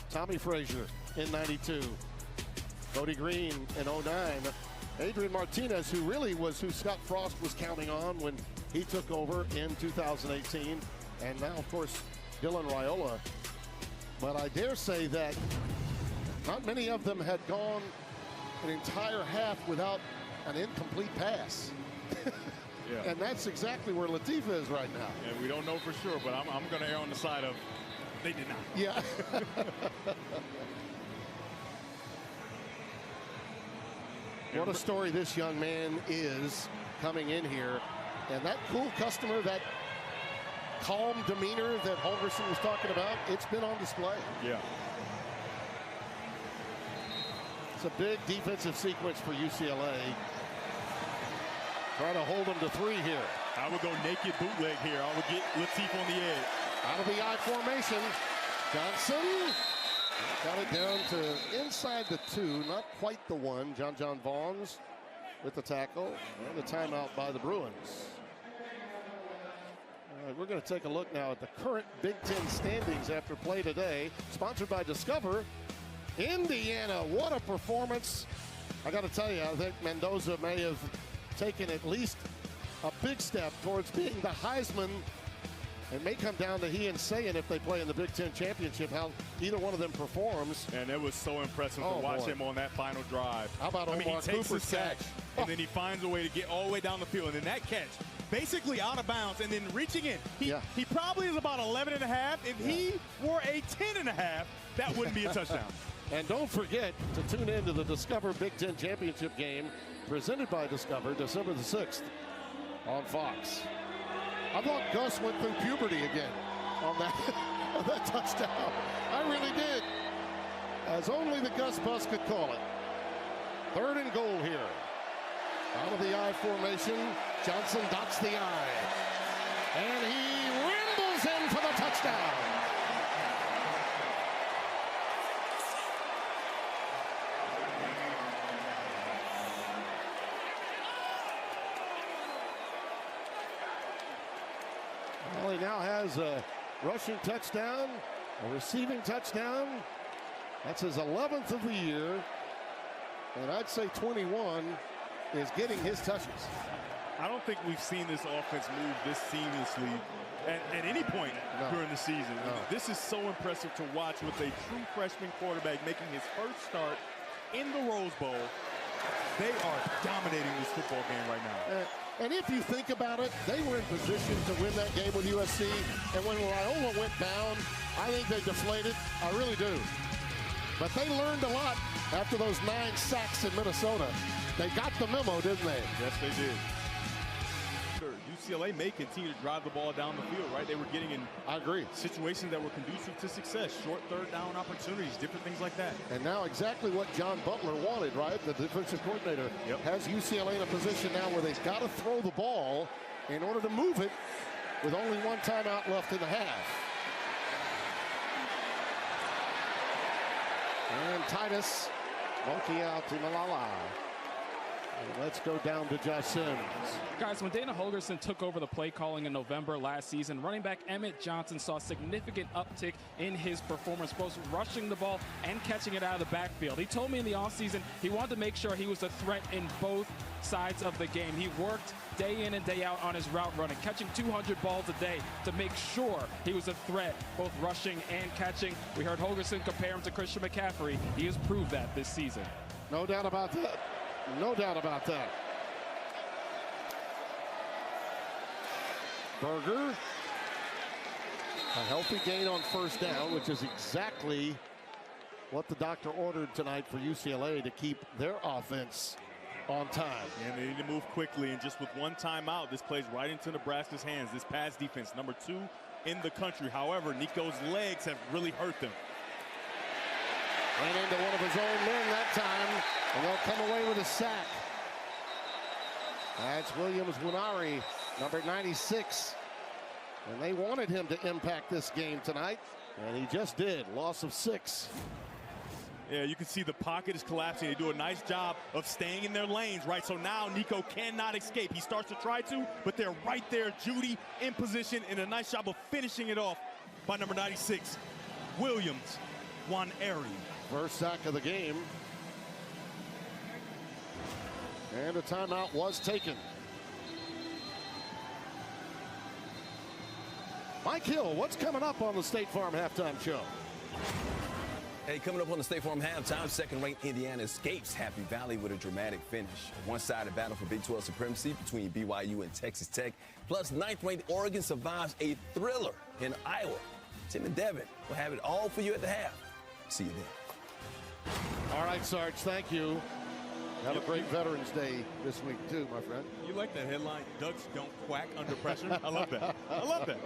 Tommy Frazier in 92. Cody Green in 09. Adrian Martinez, who really was who Scott Frost was counting on when he took over in 2018. And now, of course, Dylan Raiola. But I dare say that not many of them had gone an entire half without an incomplete pass. Yeah. And that's exactly where Latif is right now. And we don't know for sure, but I'm going to err on the side of they did not. Yeah. What a story this young man is coming in here. And that cool customer, that calm demeanor that Holgorsen was talking about, it's been on display. Yeah. It's a big defensive sequence for UCLA. Try to hold them to 3 here. I would go naked bootleg here. I would get Latif on the edge. Out of the I formation. Johnson got it down to inside the 2, not quite the 1. John Vaughns with the tackle and the timeout by the Bruins. All right, we're going to take a look now at the current Big Ten standings after play today. Sponsored by Discover. Indiana, what a performance. I got to tell you, I think Mendoza may have taken at least a big step towards being the Heisman. It may come down to he and Sayin if they play in the Big Ten Championship, how either one of them performs. And it was so impressive to watch him on that final drive. How about Omar he takes Cooper's his catch, catch? and then he finds a way to get all the way down the field. And then that catch, basically out of bounds, and then reaching in. He probably is about 11 and a half. If he were a 10 and a half, that wouldn't be a touchdown. And don't forget to tune in to the Discover Big Ten Championship game presented by Discover December the 6th on Fox. I thought Gus went through puberty again on that touchdown. I really did. As only the Gus Bus could call it. 3rd and goal here. Out of the I formation. Johnson dots the I. And he rumbles in for the touchdown. Well, he now has a rushing touchdown, a receiving touchdown. That's his 11th of the year. And I'd say 21 is getting his touches. I don't think we've seen this offense move this seamlessly at any point during the season. This is so impressive to watch with a true freshman quarterback making his first start in the Rose Bowl. They are dominating this football game right now. And if you think about it, they were in position to win that game with USC. And when Loyola went down, I think they deflated. I really do. But they learned a lot after those 9 sacks in Minnesota. They got the memo, didn't they? Yes, they did. UCLA may continue to drive the ball down the field, right? They were getting in situations that were conducive to success, short 3rd down opportunities, different things like that. And now exactly what John Butler wanted, right? The defensive coordinator has UCLA in a position now where they've got to throw the ball in order to move it with only 1 timeout left in the half. And Titus, monkey out to Malala. And let's go down to Josh Sims. Guys, when Dana Holgorsen took over the play calling in November last season, running back Emmett Johnson saw a significant uptick in his performance, both rushing the ball and catching it out of the backfield. He told me in the offseason he wanted to make sure he was a threat in both sides of the game. He worked day in and day out on his route running, catching 200 balls a day to make sure he was a threat, both rushing and catching. We heard Holgorsen compare him to Christian McCaffrey. He has proved that this season. No doubt about that. No doubt about that. Berger. A healthy gain on 1st down, which is exactly what the doctor ordered tonight for UCLA to keep their offense on time. And they need to move quickly, and just with 1 timeout, this plays right into Nebraska's hands. This pass defense, number 2 in the country. However, Nico's legs have really hurt them. Ran into one of his own men that time, and they'll come away with a sack. That's Williams Winari, number 96. And they wanted him to impact this game tonight, and he just did. Loss of 6. Yeah, you can see the pocket is collapsing. They do a nice job of staying in their lanes, right? So now Nico cannot escape. He starts to try to, but they're right there. Judy in position, and a nice job of finishing it off by number 96, Williams Winari. First sack of the game. And a timeout was taken. Mike Hill, what's coming up on the State Farm Halftime Show? Hey, coming up on the State Farm Halftime, 2nd-ranked Indiana escapes Happy Valley with a dramatic finish. A one-sided battle for Big 12 supremacy between BYU and Texas Tech. Plus, 9th-ranked Oregon survives a thriller in Iowa. Tim and Devin will have it all for you at the half. See you then. All right, Sarge, thank you. Have a great Veterans Day this week, too, my friend. You like that headline, Ducks don't quack under pressure? I love that. I love that.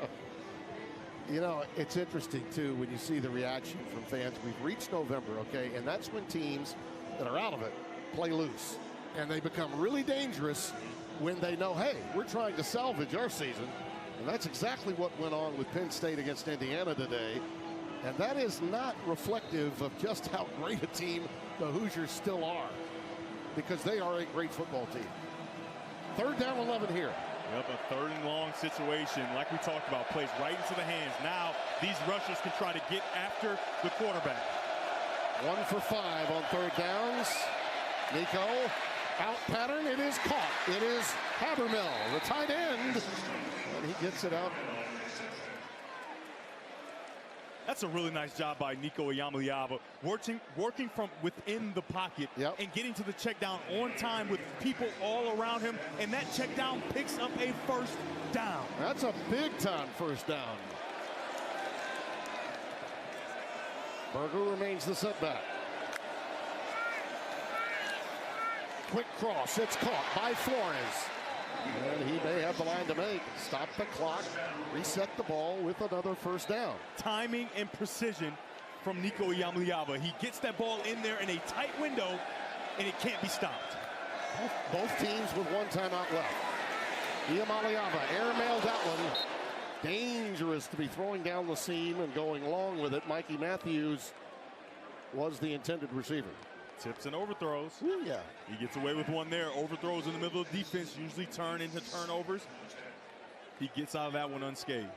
You know, it's interesting, too, when you see the reaction from fans. We've reached November, okay, and that's when teams that are out of it play loose. And they become really dangerous when they know, hey, we're trying to salvage our season. And that's exactly what went on with Penn State against Indiana today. And that is not reflective of just how great a team the Hoosiers still are, because they are a great football team. 3rd down 11 here. Yep, a 3rd and long situation, like we talked about, plays right into the hands. Now these rushers can try to get after the quarterback. 1 for 5 on 3rd downs. Nico, out pattern, it is caught. It is Habermill, the tight end, and he gets it out. That's a really nice job by Nico Iamaleava, working from within the pocket and getting to the check down on time with people all around him, and that check down picks up a 1st down. That's a big time 1st down. Berger remains the setback. Quick cross, it's caught by Flores. And he may have the line to make. Stop the clock, reset the ball with another 1st down. Timing and precision from Nico Iamaleava. He gets that ball in there in a tight window, and it can't be stopped. Both teams with 1 timeout left. Iamaleava airmailed that one. Dangerous to be throwing down the seam and going long with it. Mikey Matthews was the intended receiver. Tips and overthrows. Ooh, yeah. He gets away with one there. Overthrows in the middle of the defense usually turn into turnovers. He gets out of that one unscathed.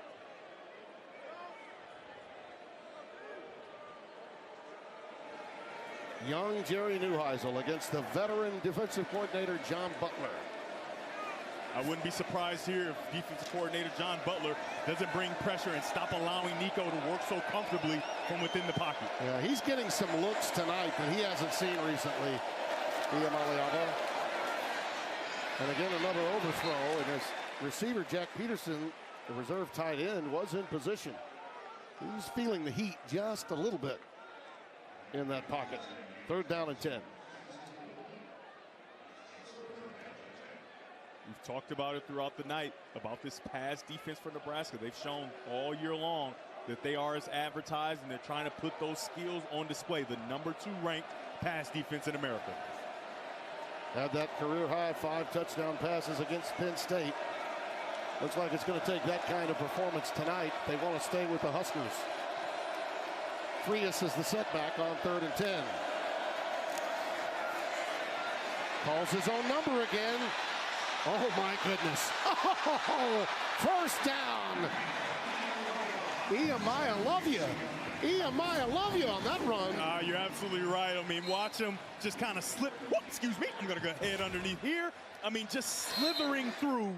Young Jerry Neuheisel against the veteran defensive coordinator John Butler. I wouldn't be surprised here if defensive coordinator John Butler doesn't bring pressure and stop allowing Nico to work so comfortably from within the pocket. Yeah, he's getting some looks tonight that he hasn't seen recently. Iamaleava. And again, another overthrow, and his receiver Jack Peterson, the reserve tight end, was in position. He's feeling the heat just a little bit in that pocket. 3rd down and 10. We've talked about it throughout the night, about this pass defense for Nebraska. They've shown all year long that they are as advertised, and they're trying to put those skills on display. The #2 ranked pass defense in America. Had that career high 5 touchdown passes against Penn State. Looks like it's going to take that kind of performance tonight. They want to stay with the Huskers. Frias is the setback on 3rd and 10. Calls his own number again. Oh, my goodness. Oh, 1st down. Iamaleava, love you. Iamaleava, love you on that run. You're absolutely right. I mean, watch him just kind of slip. Whoop, excuse me. I'm going to go ahead underneath here. I mean, just slithering through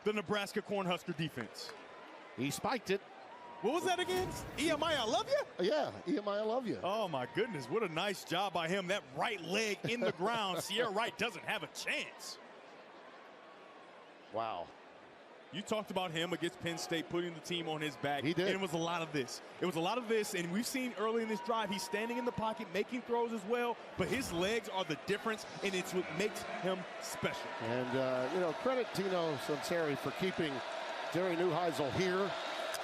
the Nebraska Cornhusker defense. He spiked it. What was that again? Iamaleava, love you? Yeah, Iamaleava, love you. Oh, my goodness. What a nice job by him. That right leg in the ground. Sierra Wright doesn't have a chance. Wow. You talked about him against Penn State putting the team on his back. He did. And it was a lot of this. It was a lot of this, and we've seen early in this drive, he's standing in the pocket, making throws as well, but his legs are the difference, and it's what makes him special. And, you know, credit Tino Sunseri for keeping Jerry Neuheisel here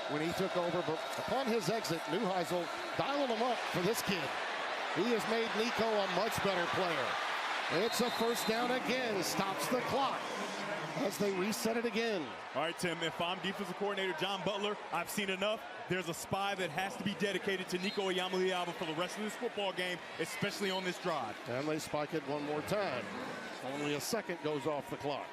when he took over. But upon his exit, Neuheisel dialing him up for this kid. He has made Nico a much better player. It's a 1st down again. Stops the clock as they reset it again. All right, Tim, if I'm defensive coordinator John Butler, I've seen enough. There's a spy that has to be dedicated to Nico Iamaleava for the rest of this football game, especially on this drive. And they spike it one more time. Only a second goes off the clock.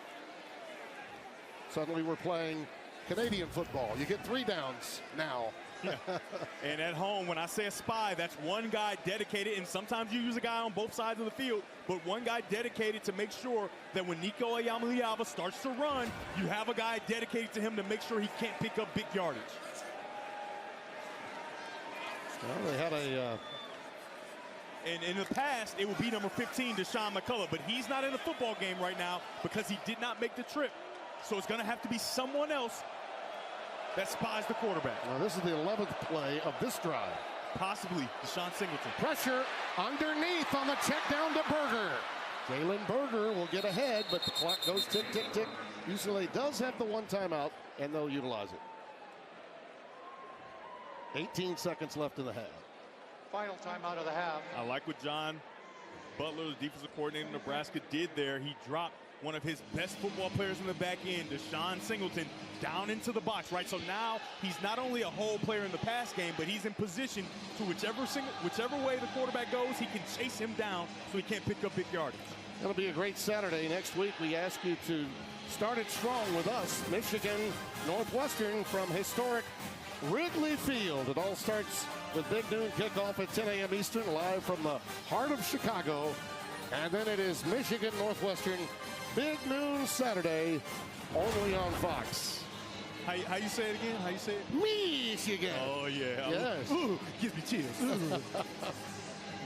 Suddenly we're playing Canadian football. You get 3 downs now. Yeah. And at home, when I say a spy, that's one guy dedicated, and sometimes you use a guy on both sides of the field, but one guy dedicated to make sure that when Nico Iamaleava starts to run, you have a guy dedicated to him to make sure he can't pick up big yardage. Well, they had a... And in the past, it would be number 15, Deshaun McCullough, but he's not in the football game right now because he did not make the trip. So it's going to have to be someone else that spies the quarterback. Now this is the 11th play of this drive. Possibly Deshaun Singleton. Pressure underneath on the check down to Berger. Jalen Berger will get ahead, but the clock goes tick, tick, tick. UCLA does have the one timeout, and they'll utilize it. 18 seconds left in the half. Final timeout of the half. I like what John Butler, the defensive coordinator of Nebraska, did there. He dropped one of his best football players in the back end, Deshaun Singleton, down into the box, right? So now he's not only a whole player in the pass game, but he's in position to whichever way the quarterback goes, he can chase him down so he can't pick up big yardage. It'll be a great Saturday. Next week, we ask you to start it strong with us, Michigan Northwestern from historic Wrigley Field. It all starts with big noon kickoff at 10 a.m. Eastern, live from the heart of Chicago. And then it is Michigan Northwestern, big noon Saturday, only on Fox. How you say it again? How you say it? Michigan. Oh, yeah. Yes. Ooh, gives me chills.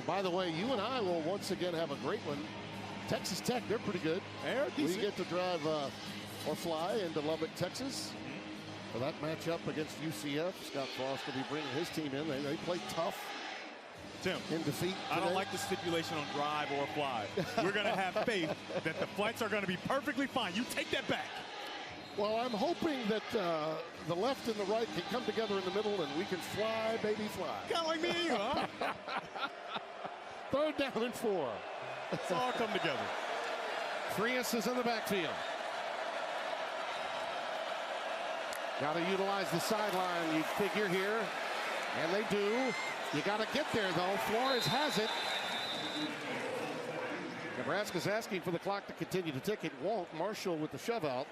By the way, you and I will once again have a great one. Texas Tech, they're pretty good. They're We decent. get to drive or fly into Lubbock, Texas for that matchup against UCF. Scott Frost will be bringing his team in. They play tough Tim, in defeat I don't today. like the stipulation on drive or fly. We're going to have faith that the flights are going to be perfectly fine. You take that back. Well, I'm hoping that the left and the right can come together in the middle and we can fly, baby, fly. Kind of like me and you, huh? 3rd down and 4. It's all come together. Frias is in the backfield. Got to utilize the sideline, you figure here. And they do. You got to get there, though. Flores has it. Nebraska's asking for the clock to continue to tick. It won't. Marshall with the shove out.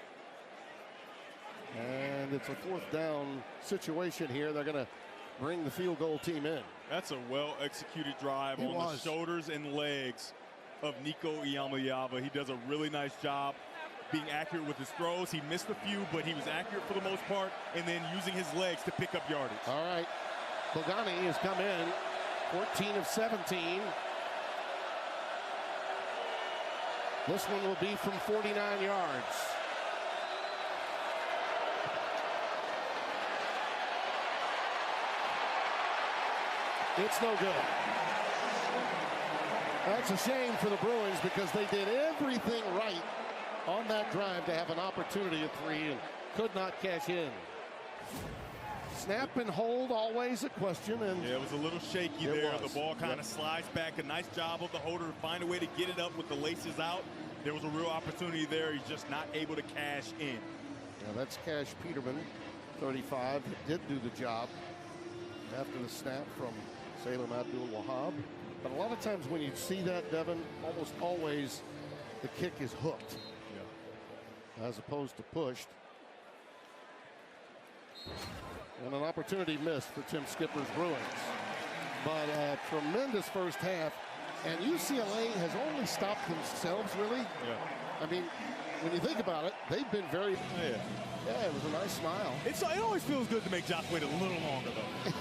And it's a 4th down situation here. They're going to bring the field goal team in. That's a well-executed drive It on was. the shoulders and legs of Nico Iamaleava. He does a really nice job being accurate with his throws. He missed a few, but he was accurate for the most part, and then using his legs to pick up yardage. All right. Bogani has come in, 14 of 17. This one will be from 49 yards. It's no good. That's a shame for the Bruins because they did everything right on that drive to have an opportunity at 3 and could not cash in. Snap and hold, always a question. And Yeah, it was a little shaky It there. was. The ball kind of Yep. slides back. A nice job of the holder to find a way to get it up with the laces out. There was a real opportunity there. He's just not able to cash in. yeah, that's Cash Peterman, 35. Did do the job after the snap from Salem Abdul-Wahab. But a lot of times when you see that, Devin, almost always the kick is hooked as opposed to pushed. And an opportunity missed for Tim Skipper's Bruins. But a tremendous first half. And UCLA has only stopped themselves, really. Yeah. I mean, when you think about it, they've been very... Oh, yeah. Yeah, it was a nice smile. It always feels good to make Josh wait a little longer, though.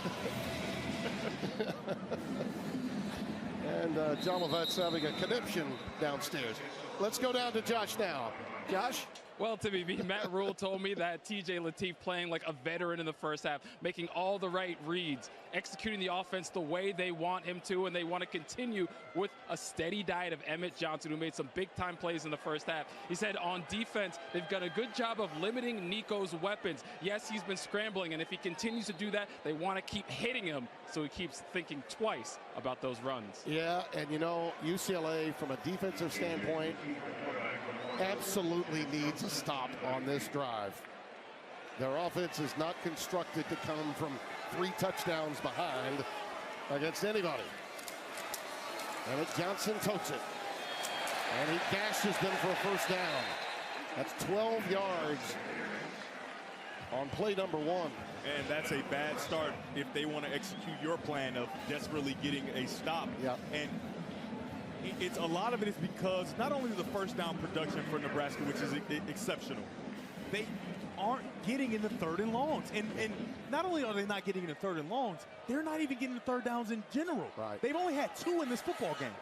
And John Levette's having a conniption downstairs. Let's go down to Josh now. Josh? Well, Timmy B, Matt Rule told me that TJ Lateef playing like a veteran in the first half, making all the right reads, executing the offense the way they want him to, and they want to continue with a steady diet of Emmett Johnson, who made some big-time plays in the first half. He said on defense, they've done a good job of limiting Nico's weapons. Yes, he's been scrambling, and if he continues to do that, they want to keep hitting him so he keeps thinking twice about those runs. Yeah, and you know, UCLA, from a defensive standpoint, absolutely needs a stop on this drive. Their offense is not constructed to come from 3 touchdowns behind against anybody. Emmett Johnson totes it. And he gashes them for a first down. That's 12 yards on play number 1. And that's a bad start if they want to execute your plan of desperately getting a stop. Yeah. And it's a lot of it is because not only the first down production for Nebraska, which is exceptional, they aren't getting in the 3rd and longs. And not only are they not getting in the 3rd and longs, they're not even getting the 3rd downs in general. Right. They've only had 2 in this football game.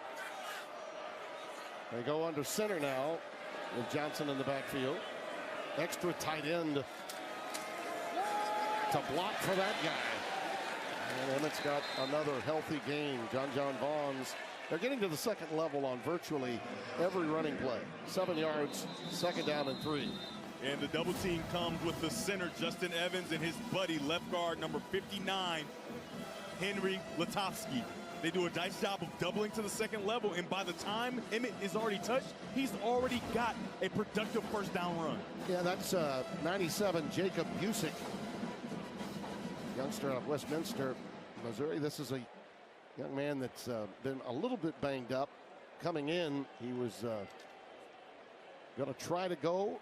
They go under center now with Johnson in the backfield. Extra tight end to block for that guy. And Emmett's got another healthy game. John Vaughns They're getting to the second level on virtually every running play. 7 yards, second down and 3. And the double team comes with the center, Justin Evans, and his buddy, left guard, number 59, Henry Latovsky. They do a nice job of doubling to the second level, and by the time Emmett is already touched, he's already got a productive first down run. Yeah, that's 97, Jacob Busick, youngster out of Westminster, Missouri. This is a young man that's been a little bit banged up. Coming in, he was going to try to go.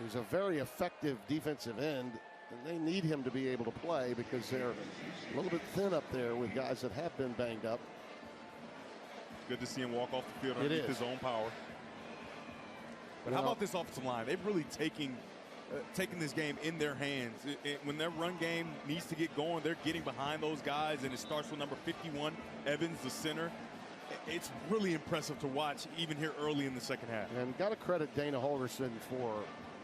He's a very effective defensive end, and they need him to be able to play because they're a little bit thin up there with guys that have been banged up. Good to see him walk off the field underneath his own power. But how about this offensive line? They've really taken this game in their hands. When their run game needs to get going, they're getting behind those guys, and it starts with number 51, Evans, the center. It's really impressive to watch even here early in the second half. And got to credit Dana Holgerson for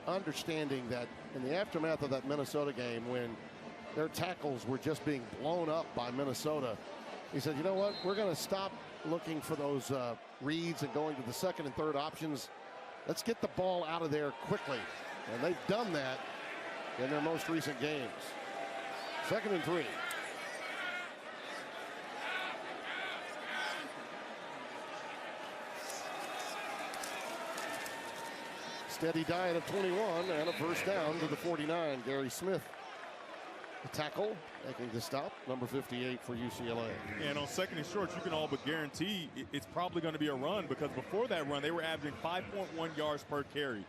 understanding that in the aftermath of that Minnesota game, when their tackles were just being blown up by Minnesota, he said, you know what, we're going to stop looking for those reads and going to the second and third options. Let's get the ball out of there quickly. And they've done that in their most recent games. 2nd and 3. Steady diet of 21 and a first down to the 49. Gary Smith, the tackle, making the stop, number 58 for UCLA. And on 2nd and short, you can all but guarantee it's probably going to be a run, because before that run, they were averaging 5.1 yards per carry.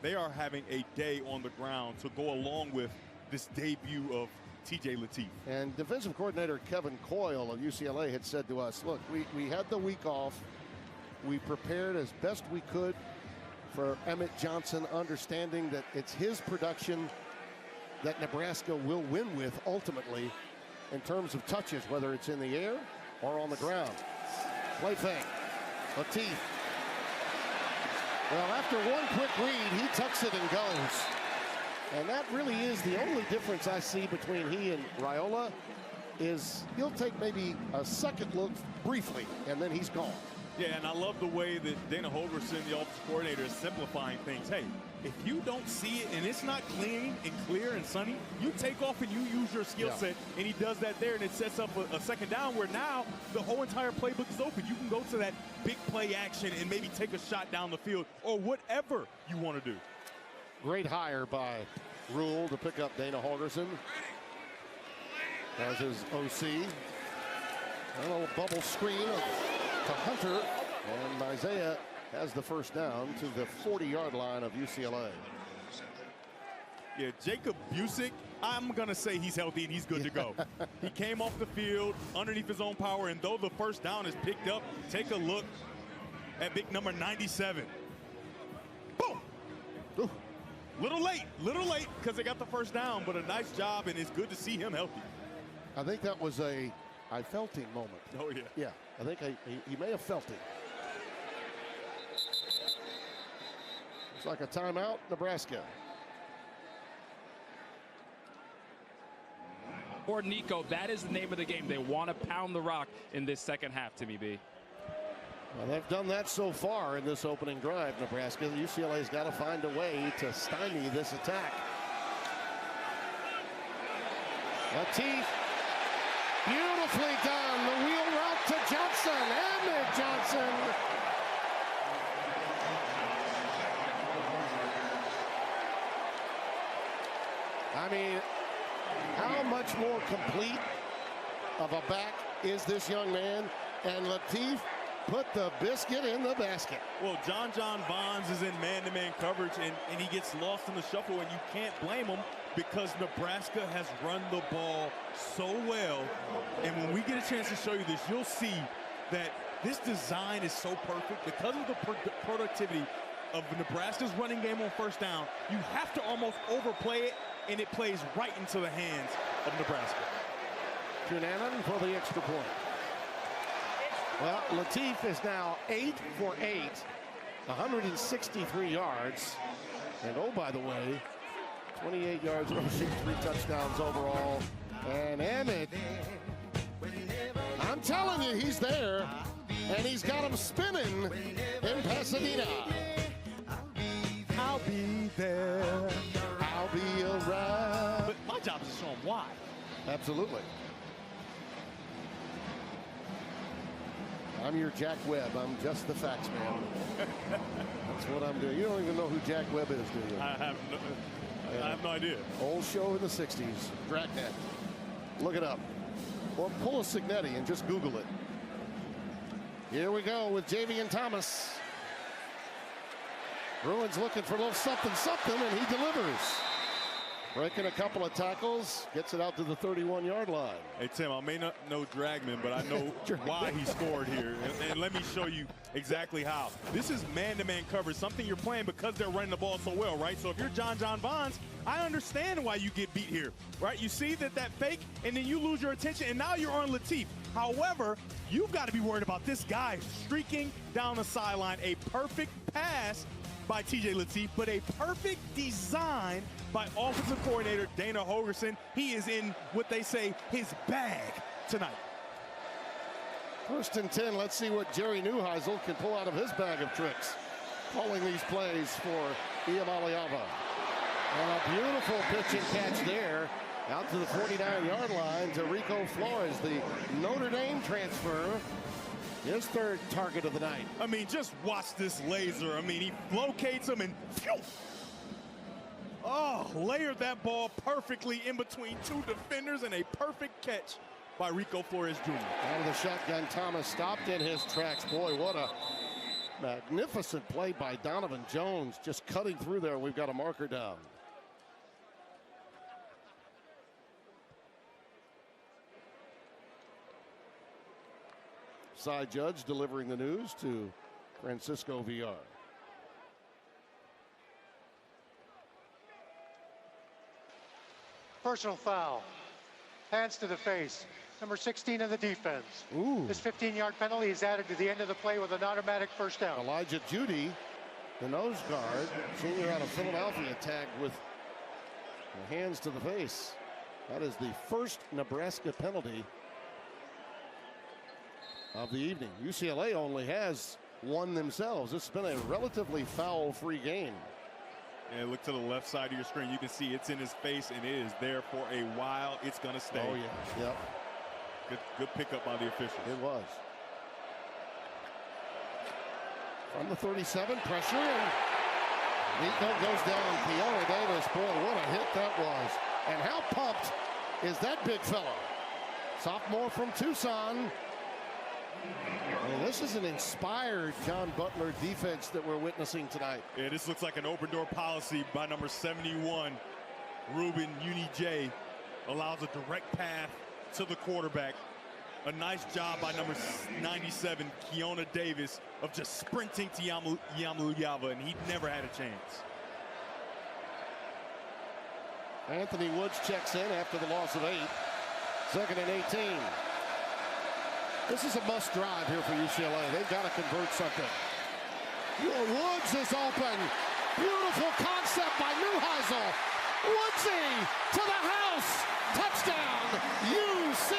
They are having a day on the ground to go along with this debut of TJ Lateef. And defensive coordinator Kevin Coyle of UCLA had said to us, look, we had the week off. We prepared as best we could for Emmett Johnson, understanding that it's his production that Nebraska will win with ultimately in terms of touches, whether it's in the air or on the ground. Play fake. Lateef. Well, after one quick read, he tucks it and goes. And that really is the only difference I see between he and Raiola, is he'll take maybe a second look briefly, and then he's gone. Yeah, and I love the way that Dana Holgerson, the offensive coordinator, is simplifying things. Hey, if you don't see it and it's not clean and clear and sunny, you take off and you use your skill set, and he does that there, and it sets up a second down where now the whole entire playbook is open. You can go to that big play action and maybe take a shot down the field or whatever you want to do. Great hire by Rule to pick up Dana Holgerson as his OC. A little bubble screen to Hunter, and Isaiah has the first down to the 40-yard line of UCLA. Yeah, Jacob Busick, I'm going to say he's healthy and he's good to go. He came off the field underneath his own power, and though the first down is picked up, take a look at big number 97. Boom! Ooh. Little late because they got the first down, but a nice job, and it's good to see him healthy. I think that was a I felt him moment. Oh, yeah. Yeah, I think he may have felt it. Looks like a timeout, Nebraska. Or Nico, that is the name of the game. They want to pound the rock in this second half, Timmy B. Well, they've done that so far in this opening drive, Nebraska. UCLA's got to find a way to stymie this attack. Lateef, beautifully done. The wheel route to Johnson. Emmett Johnson. I mean, how much more complete of a back is this young man? And Lateef put the biscuit in the basket. Well, John Vons is in man-to-man coverage, and he gets lost in the shuffle, and you can't blame him because Nebraska has run the ball so well. And when we get a chance to show you this, you'll see that this design is so perfect because of the productivity of Nebraska's running game on first down. You have to almost overplay it, and it plays right into the hands of Nebraska. Cunanan for the extra point. Well, Lateef is now 8 for 8, 163 yards. And oh, by the way, 28 yards rushing, 3 touchdowns overall. And Emmett, I'm telling you, he's there, and he's got him spinning in Pasadena. I'll be there. I'll be around. But my job is to show him why. Absolutely. I'm your Jack Webb. I'm just the facts man. That's what I'm doing. You don't even know who Jack Webb is, do you? I have no idea. Old show in the 60s. Dragnet. Look it up. Or pull a Signetti and just Google it. Here we go with Javian Thomas. Bruins looking for a little something, and he delivers. Breaking a couple of tackles, gets it out to the 31-yard line. Hey, Tim, I may not know Dragman, but I know why he scored here. And let me show you exactly how. This is man-to-man coverage, something you're playing because they're running the ball so well, right? So if you're John Bonds, I understand why you get beat here, right? You see that fake, and then you lose your attention, and now you're on Latif. However, you've got to be worried about this guy streaking down the sideline. A perfect pass by TJ Latif, but a perfect design by offensive coordinator Dana Holgorsen. He is in what they say his bag tonight. 1st and 10. Let's see what Jerry Neuheisel can pull out of his bag of tricks. Calling these plays for Iamaleava. And a beautiful pitch and catch there. Out to the 49-yard line to Rico Flores, the Notre Dame transfer. His 3rd target of the night. I mean, just watch this laser. I mean, he locates him and phew! Oh, layered that ball perfectly in between 2 defenders, and a perfect catch by Rico Flores Jr. Out of the shotgun, Thomas stopped in his tracks. Boy, what a magnificent play by Donovan Jones, just cutting through there. We've got a marker down. Side judge delivering the news to Francisco VR. Personal foul. Hands to the face. Number 16 of the defense. Ooh. This 15-yard penalty is added to the end of the play with an automatic first down. Elijah Judy, the nose guard, senior out of Philadelphia, tagged with the hands to the face. That is the first Nebraska penalty of the evening. UCLA only has one themselves. This has been a relatively foul-free game. And look to the left side of your screen. You can see it's in his face, and it is there for a while. It's going to stay. Oh, yeah. Yep. Good pickup by the officials. It was. From the 37, pressure, and Nico goes down. Keona Davis, boy, what a hit that was. And how pumped is that big fella? Sophomore from Tucson. Well, this is an inspired John Butler defense that we're witnessing tonight. Yeah, this looks like an open door policy by number 71. Ruben Uni-J allows a direct path to the quarterback. A nice job by number 97, Keona Davis, of just sprinting to Iamaleava, and he never had a chance. Anthony Woods checks in after the loss of 8. 2nd and 18. This is a must drive here for UCLA. They've got to convert something. Woods is open. Beautiful concept by Neuheisel. Woodsy to the house. Touchdown, UCLA.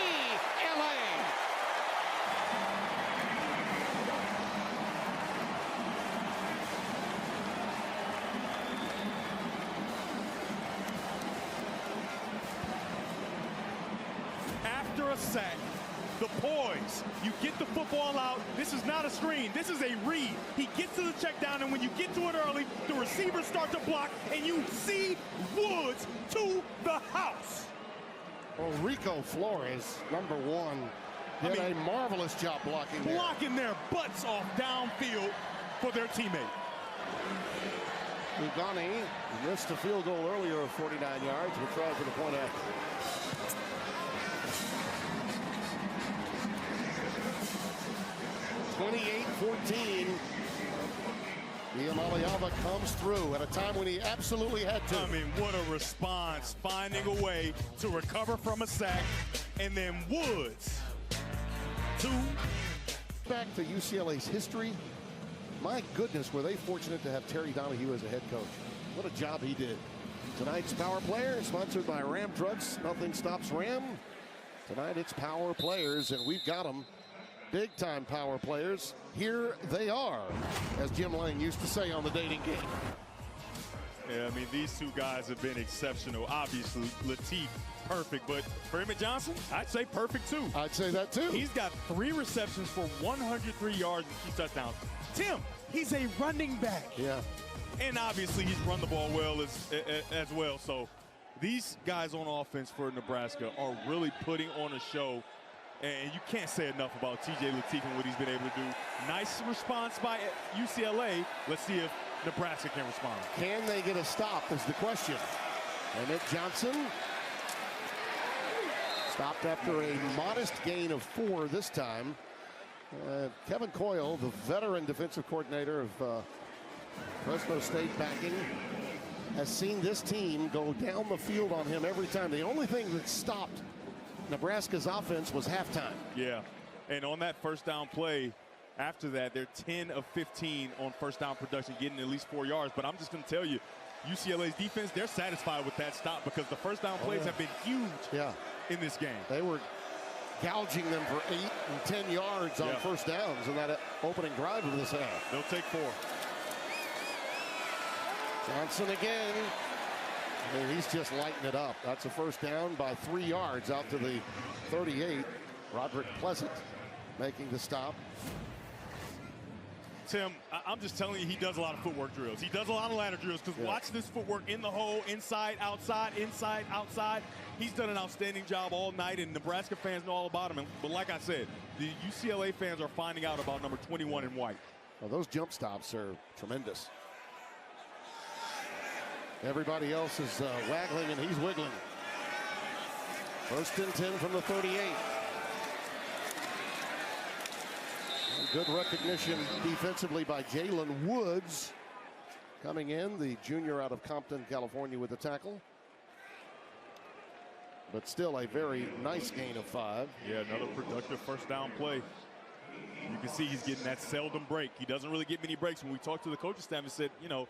After a sack, the poise, you get the football out. This is not a screen, this is a read. He gets to the check down, and when you get to it early, the receivers start to block, and you see Woods to the house. Well, Rico Flores, number 1, did a marvelous job blocking there. Blocking their butts off downfield for their teammate. Ugani missed a field goal earlier of 49 yards. We'll try for the point after. (28-14). Iamaleava comes through at a time when he absolutely had to. I mean, what a response, finding a way to recover from a sack, and then Woods to... Back to UCLA's history. My goodness, were they fortunate to have Terry Donahue as a head coach. What a job he did. Tonight's Power Player, sponsored by Ram Trucks. Nothing stops Ram. Tonight it's Power Players, and we've got them big-time power players. Here they are, as Jim Lang used to say on the dating game. Yeah, I mean, these two guys have been exceptional. Obviously, Latif, perfect. But Freeman Johnson, I'd say perfect, too. I'd say that, too. He's got 3 receptions for 103 yards and 2 touchdowns. Tim, he's a running back. Yeah. And obviously, he's run the ball well as well. So these guys on offense for Nebraska are really putting on a show. And you can't say enough about T.J. Latif and what he's been able to do. Nice response by UCLA. Let's see if Nebraska can respond. Can they get a stop is the question. Emmett Johnson stopped after a modest gain of 4 this time. Kevin Coyle, the veteran defensive coordinator of Fresno State backing, has seen this team go down the field on him every time. The only thing that stopped Nebraska's offense was halftime. Yeah, and on that first down play, after that, they're 10 of 15 on first down production, getting at least 4 yards. But I'm just going to tell you, UCLA's defense, they're satisfied with that stop because the first down plays have been huge in this game. They were gouging them for 8 and 10 yards on first downs in that opening drive of this half. They'll take 4. Johnson again. I mean, he's just lighting it up. That's a first down by 3 yards out to the 38. Roderick Pleasant making the stop. Tim, I'm just telling you, he does a lot of footwork drills. He does a lot of ladder drills because watch this footwork in the hole, inside, outside, inside, outside. He's done an outstanding job all night, and Nebraska fans know all about him. But like I said, the UCLA fans are finding out about number 21 in white. Well, those jump stops are tremendous. Everybody else is waggling, and he's wiggling. First and 10 from the 38. Good recognition defensively by Jalen Woods. Coming in, the junior out of Compton, California, with the tackle. But still a very nice gain of 5. Yeah, another productive first down play. You can see he's getting that seldom break. He doesn't really get many breaks. When we talked to the coaching staff and said, you know,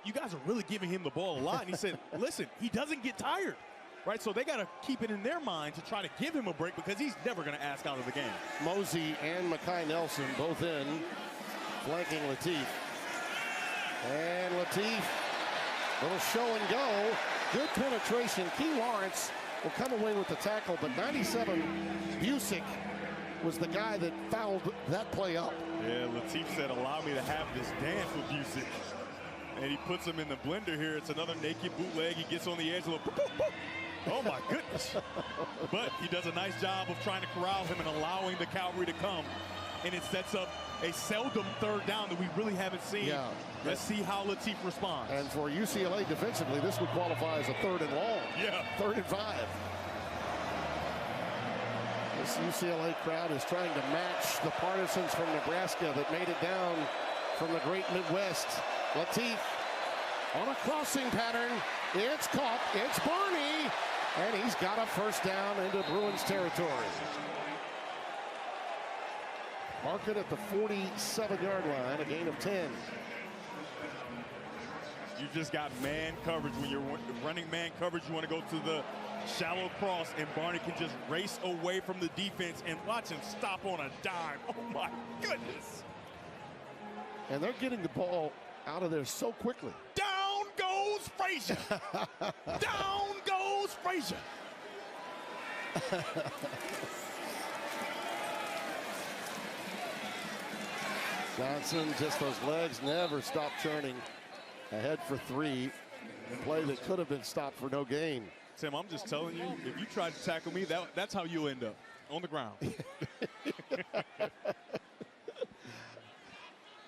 you guys are really giving him the ball a lot. And he said, listen, he doesn't get tired. Right, so they got to keep it in their mind to try to give him a break because he's never going to ask out of the game. Mosey and Mekhi Nelson both in, flanking Latif. And Latif, little show and go. Good penetration. Key Lawrence will come away with the tackle, but 97 Busick was the guy that fouled that play up. Yeah, Latif said, allow me to have this dance with Busick. And he puts him in the blender here. It's another naked bootleg. He gets on the edge a little. Boop, boop, boop. Oh, my goodness. But he does a nice job of trying to corral him and allowing the cavalry to come. And it sets up a seldom third down that we really haven't seen. Yeah. Let's see how Latif responds. And for UCLA defensively, this would qualify as a 3rd and long. Yeah. 3rd and 5. This UCLA crowd is trying to match the partisans from Nebraska that made it down from the great Midwest. Latif on a crossing pattern. It's caught. It's Barney. And he's got a first down into Bruins territory. Mark it at the 47-yard line, a gain of 10. You just got man coverage. When you're running man coverage, you want to go to the shallow cross, and Barney can just race away from the defense and watch him stop on a dime. Oh, my goodness. And they're getting the ball out of there so quickly. Down goes Frazier. Down goes Frazier. Johnson, just those legs never stop churning. Ahead for 3. A play that could have been stopped for no gain. Tim, I'm just telling you, if you try to tackle me, that's how you end up, on the ground.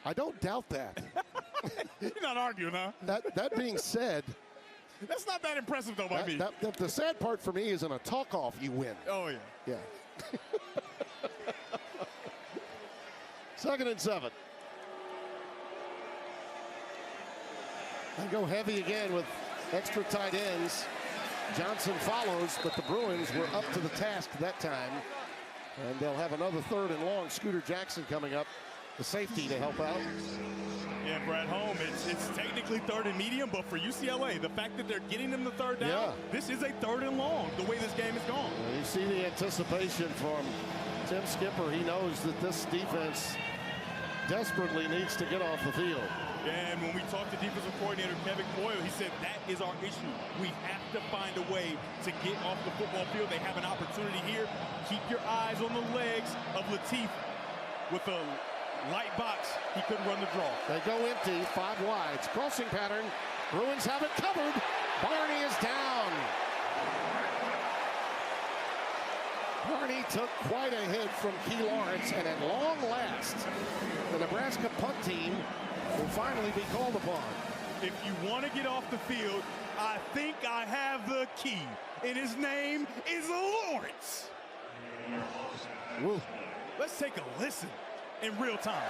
I don't doubt that. You're not arguing, huh? That being said, that's not that impressive, though, by me. The sad part for me is in a talk-off, you win. Oh, yeah. Yeah. 2nd and 7. They go heavy again with extra tight ends. Johnson follows, but the Bruins were up to the task that time. And they'll have another 3rd and long. Scooter Jackson coming up, the safety, to help out. Yeah, Brad Holm, it's technically 3rd and medium, but for UCLA, the fact that they're getting them the 3rd down, this is a 3rd and long, the way this game is going. You see the anticipation from Tim Skipper, he knows that this defense desperately needs to get off the field. And when we talked to defensive coordinator Kevin Coyle, he said that is our issue. We have to find a way to get off the football field. They have an opportunity here. Keep your eyes on the legs of Latif. With a light box, he couldn't run the draw. They go empty, 5 wides. Crossing pattern. Bruins have it covered. Barney is down. Barney took quite a hit from Key Lawrence, and at long last, the Nebraska punt team will finally be called upon. If you want to get off the field, I think I have the key, and his name is Lawrence. Woo. Let's take a listen in real time.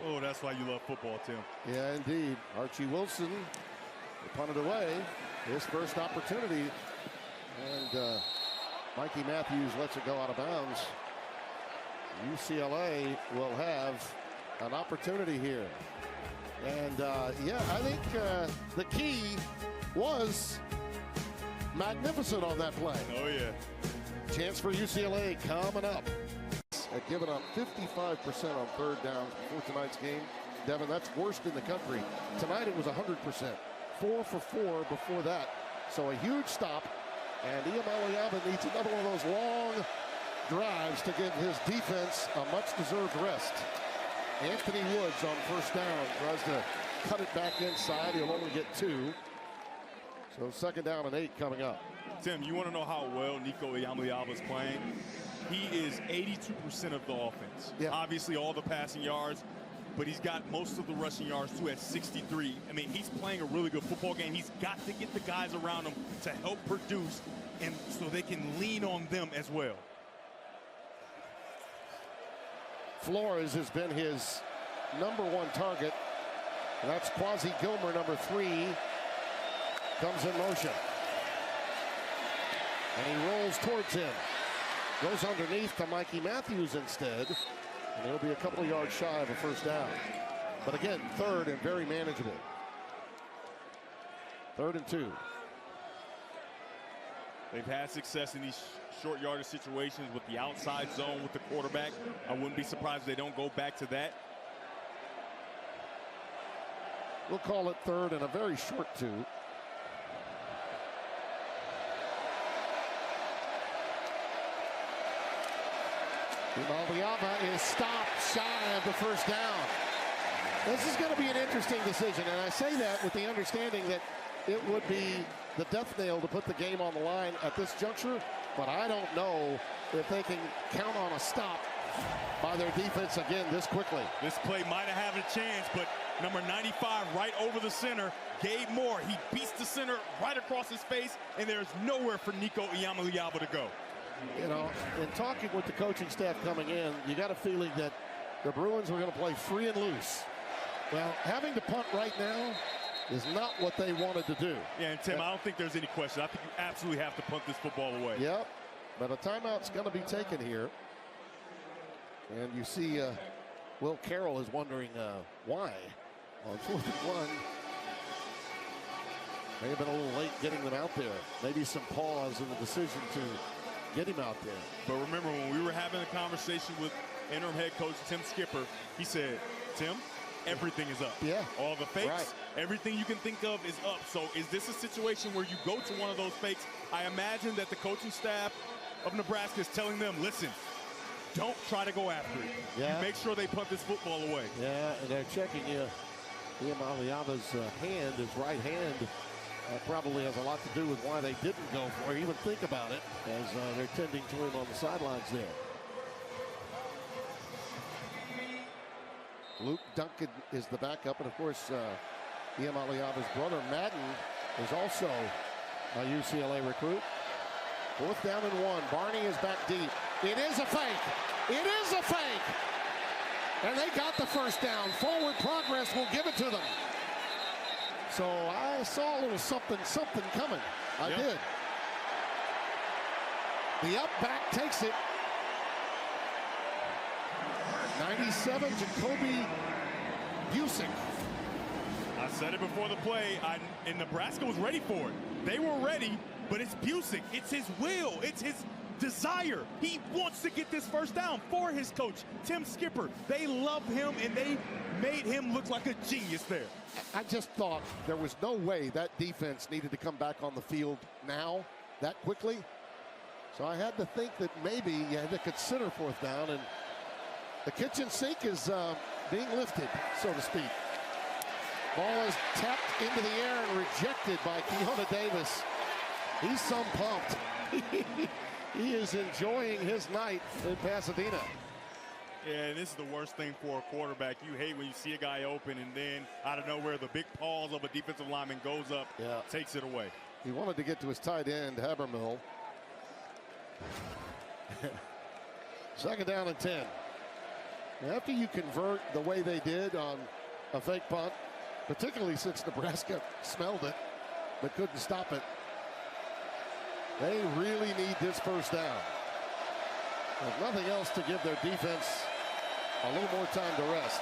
Oh, that's why you love football, Tim. Yeah, indeed. Archie Wilson punted away. His first opportunity. And Mikey Matthews lets it go out of bounds. UCLA will have an opportunity here. And, yeah, I think the key was magnificent on that play. Oh, yeah. Chance for UCLA coming up. Had given up 55% on third downs before tonight's game. Devin, that's worst in the country. Tonight it was 100%. 4 for 4 before that. So a huge stop. And Iamaleava needs another one of those long drives to give his defense a much-deserved rest. Anthony Woods on first down tries to cut it back inside. He'll only get 2. So second down and 8 coming up. Tim, you want to know how well Nico Iamaleava is playing? He is 82% of the offense. Yeah. Obviously, all the passing yards, but he's got most of the rushing yards, too, at 63. I mean, he's playing a really good football game. He's got to get the guys around him to help produce, and so they can lean on them as well. Flores has been his #1 target. And that's Quasi Gilmer, number 3, comes in motion. And he rolls towards him. Goes underneath to Mikey Matthews instead. And he'll be a couple of yards shy of a first down. But again, third and very manageable. 3rd and 2. They've had success in these short yardage situations with the outside zone with the quarterback. I wouldn't be surprised if they don't go back to that. We'll call it 3rd and a very short 2. Iamaleava is stopped shy of the first down. This is going to be an interesting decision, and I say that with the understanding that it would be the death nail to put the game on the line at this juncture, but I don't know if they can count on a stop by their defense again this quickly. This play might have had a chance, but number 95 right over the center, Gabe Moore, he beats the center right across his face, and there's nowhere for Nico Iamaleava to go. You know, in talking with the coaching staff coming in, you got a feeling that the Bruins were going to play free and loose. Well, having to punt right now is not what they wanted to do. Yeah, and Tim, I don't think there's any question. I think you absolutely have to punt this football away. Yep, but a timeout's going to be taken here. And you see Will Carroll is wondering why. On 4th and 1, may have been a little late getting them out there. Maybe some pause in the decision to get him out there. But remember, when we were having a conversation with interim head coach Tim Skipper, he said, Tim, everything is up. Yeah. All the fakes, right. Everything you can think of is up. So is this a situation where you go to one of those fakes? I imagine that the coaching staff of Nebraska is telling them, listen, don't try to go after it. Yeah. You make sure they punt this football away. Yeah, and they're checking Iamaleava's hand, his right hand. Probably has a lot to do with why they didn't go for it, even think about it, as they're tending to him on the sidelines there. Luke Duncan is the backup, and of course, Iamaleava's brother, Madden, is also a UCLA recruit. 4th down and 1. Barney is back deep. It is a fake. It is a fake. And they got the first down. Forward progress will give it to them. So I saw a little something coming. I did. The up back takes it. 97, Jacoby Busick. I said it before the play, and Nebraska was ready for it. They were ready, but it's Busick. It's his will. It's his desire. He wants to get this first down for his coach, Tim Skipper. They love him, and they made him look like a genius there. I just thought there was no way that defense needed to come back on the field now, that quickly. So I had to think that maybe you had to consider fourth down, and the kitchen sink is being lifted, so to speak. Ball is tapped into the air and rejected by Keona Davis. He's some pumped. He is enjoying his night in Pasadena. Yeah, this is the worst thing for a quarterback. You hate when you see a guy open and then out of nowhere the big paws of a defensive lineman goes up, takes it away. He wanted to get to his tight end, Habermill. Second down and 10. After you convert the way they did on a fake punt, particularly since Nebraska smelled it but couldn't stop it, they really need this first down. There's nothing else to give their defense a little more time to rest.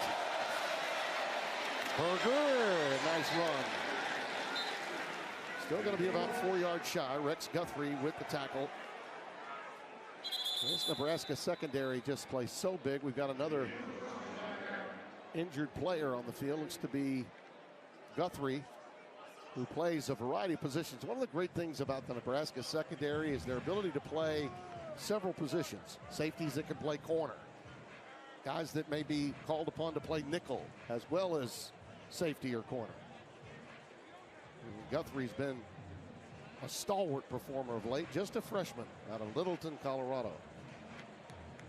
Berger, nice run. Still going to be about 4 yards shy. Rex Guthrie with the tackle. This Nebraska secondary just plays so big. We've got another injured player on the field. Looks to be Guthrie, who plays a variety of positions. One of the great things about the Nebraska secondary is their ability to play several positions. Safeties that can play corner. Guys that may be called upon to play nickel as well as safety or corner. And Guthrie's been a stalwart performer of late, just a freshman out of Littleton, Colorado.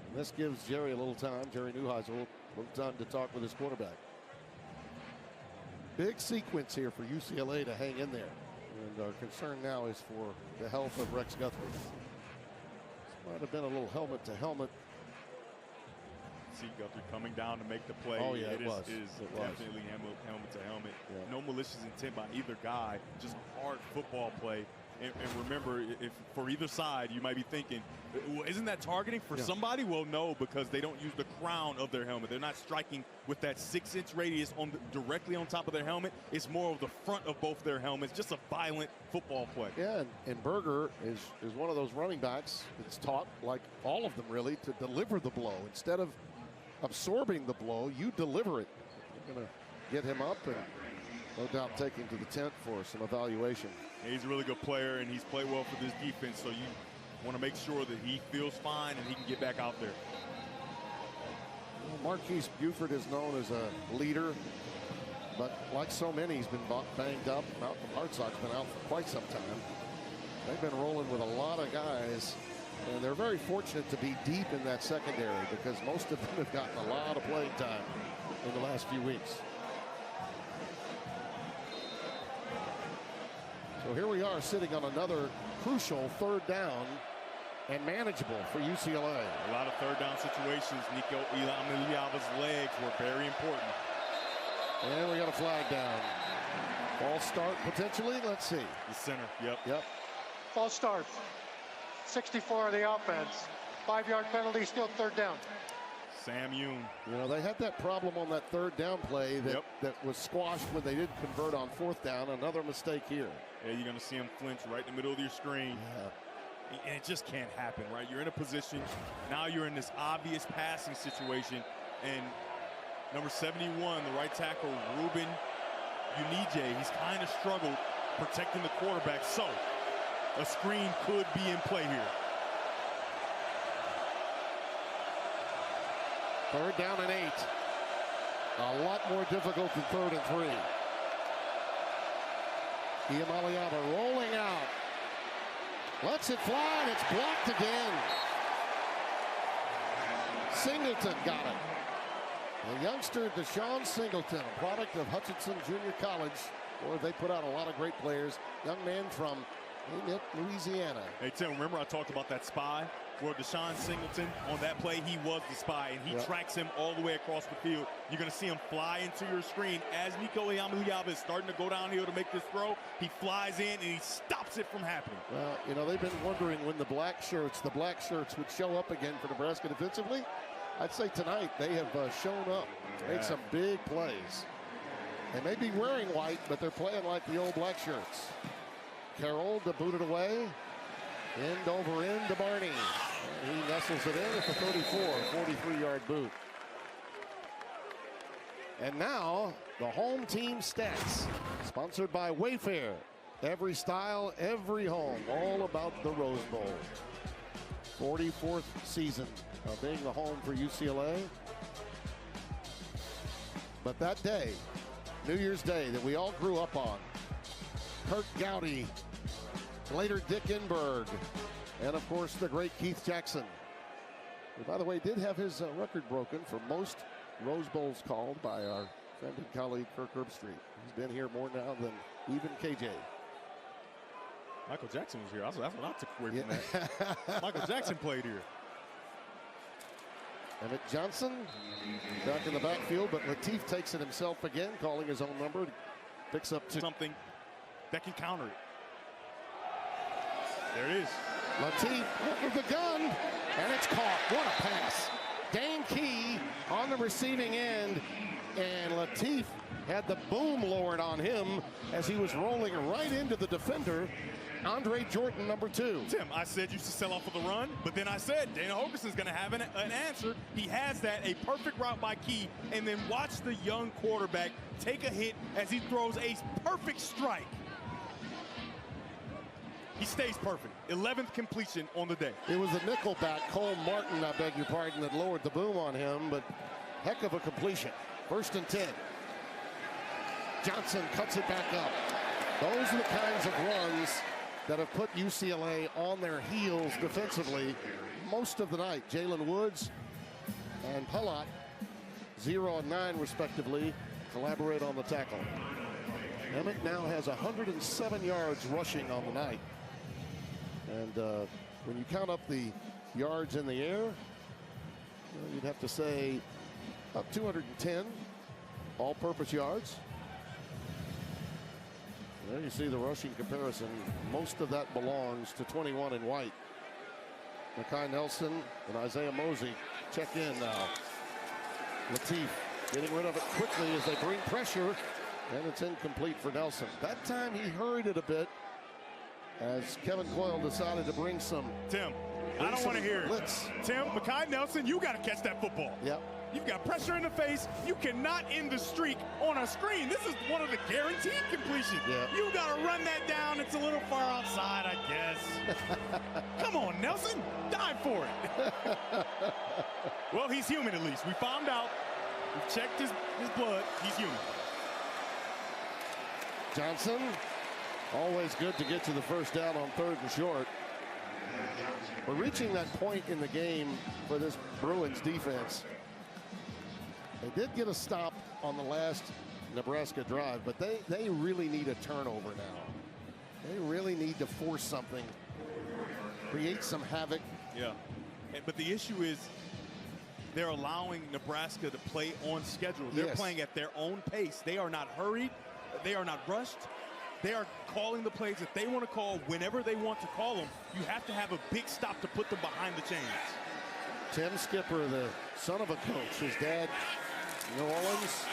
And this gives Jerry a little time, Jerry Neuheisel, a little time to talk with his quarterback. Big sequence here for UCLA to hang in there. And our concern now is for the health of Rex Guthrie. This might have been a little helmet to helmet. See Guthrie coming down to make the play. Oh, yeah, it was. Definitely helmet to helmet. Yeah. No malicious intent by either guy, just hard football play. And remember, if for either side, you might be thinking, well, isn't that targeting for somebody? Well, no, because they don't use the crown of their helmet. They're not striking with that 6-inch radius directly on top of their helmet. It's more of the front of both their helmets. Just a violent football play. Yeah, and Berger is one of those running backs that's taught, like all of them really, to deliver the blow. Instead of absorbing the blow, you deliver it. You're going to get him up and no doubt take him to the tent for some evaluation. He's a really good player, and he's played well for this defense, so you want to make sure that he feels fine and he can get back out there. Well, Marquise Buford is known as a leader, but like so many, he's been banged up. Malcolm Hartsock's been out for quite some time. They've been rolling with a lot of guys, and they're very fortunate to be deep in that secondary because most of them have gotten a lot of playing time in the last few weeks. So here we are sitting on another crucial third down and manageable for UCLA. A lot of third down situations. Nico Iamaleava's legs were very important. And we got a flag down. False start potentially. Let's see. The center. Yep. False start. 64 of the offense. 5-yard penalty, still third down. Sam Yoon. You know, they had that problem on that third down play that was squashed when they didn't convert on fourth down. Another mistake here. Yeah, you're going to see him flinch right in the middle of your screen. Yeah. And it just can't happen, right? You're in a position. Now you're in this obvious passing situation. And number 71, the right tackle, Ruben Unije, he's kind of struggled protecting the quarterback. So a screen could be in play here. Third down and 8. A lot more difficult than 3rd and 3. Iamaleava rolling out. Lets it fly, and it's blocked again. Singleton got it. The youngster, Deshaun Singleton, a product of Hutchinson Junior College. Boy, they put out a lot of great players. Young man from Louisiana. Hey, Tim, remember I talked about that spy? Where Deshaun Singleton, on that play, he was the spy, and he tracks him all the way across the field. You're going to see him fly into your screen. As Nico Iamaleava is starting to go downhill to make this throw, he flies in, and he stops it from happening. Well, you know, they've been wondering when the black shirts would show up again for Nebraska defensively. I'd say tonight they have shown up, made some big plays. They may be wearing white, but they're playing like the old black shirts. Carroll to boot it away. End over end to Barney. He nestles it in at the 34, 43-yard boot. And now the home team stats, sponsored by Wayfair. Every style, every home, all about the Rose Bowl. 44th season of being the home for UCLA. But that day, New Year's Day, that we all grew up on, Kurt Gowdy, later Dick Enberg, and of course the great Keith Jackson, who, by the way, did have his record broken for most Rose Bowls called by our friend and colleague Kirk Herbstreit. He's been here more now than even KJ. Michael Jackson was here. That's what I took away from that. Michael Jackson played here. Emmett Johnson back in the backfield, but Lateef takes it himself again, calling his own number. Picks up something that can counter it. There it is. Lateef with the gun, and it's caught. What a pass. Dane Key on the receiving end, and Lateef had the boom lowered on him as he was rolling right into the defender, Andre Jordan, number 2. Tim, I said you should sell off of the run, but then I said Dana Holgerson's going to have an answer. He has that, a perfect route by Key, and then watch the young quarterback take a hit as he throws a perfect strike. He stays perfect. 11th completion on the day. It was the nickelback, Cole Martin, I beg your pardon, that lowered the boom on him, but heck of a completion. 1st and 10. Johnson cuts it back up. Those are the kinds of runs that have put UCLA on their heels defensively most of the night. Jalen Woods and Pallot, 0 and 9 respectively, collaborate on the tackle. Emmett now has 107 yards rushing on the night. And when you count up the yards in the air, you'd have to say about 210 all-purpose yards. There you see the rushing comparison. Most of that belongs to 21 in white. Makai Nelson and Isaiah Mosey check in now. Lateef getting rid of it quickly as they bring pressure, and it's incomplete for Nelson. That time he hurried it a bit as Kevin Coyle decided to bring some. Tim, I don't want to hear it. Tim, Makai Nelson, you got to catch that football. Yep. You've got pressure in the face. You cannot end the streak on a screen. This is one of the guaranteed completions. Yep. You got to run that down. It's a little far outside, I guess. Come on, Nelson. Dive for it. Well, he's human at least. We found out. We checked his blood. He's human. Johnson, always good to get to the first down on 3rd and short. We're reaching that point in the game for this Bruins defense. They did get a stop on the last Nebraska drive, but they really need a turnover now. They really need to force something, create some havoc. Yeah, but the issue is they're allowing Nebraska to play on schedule. They're playing at their own pace. They are not hurried. They are not rushed. They are calling the plays that they want to call whenever they want to call them. You have to have a big stop to put them behind the chains. Tim Skipper, the son of a coach, his dad, New Orleans.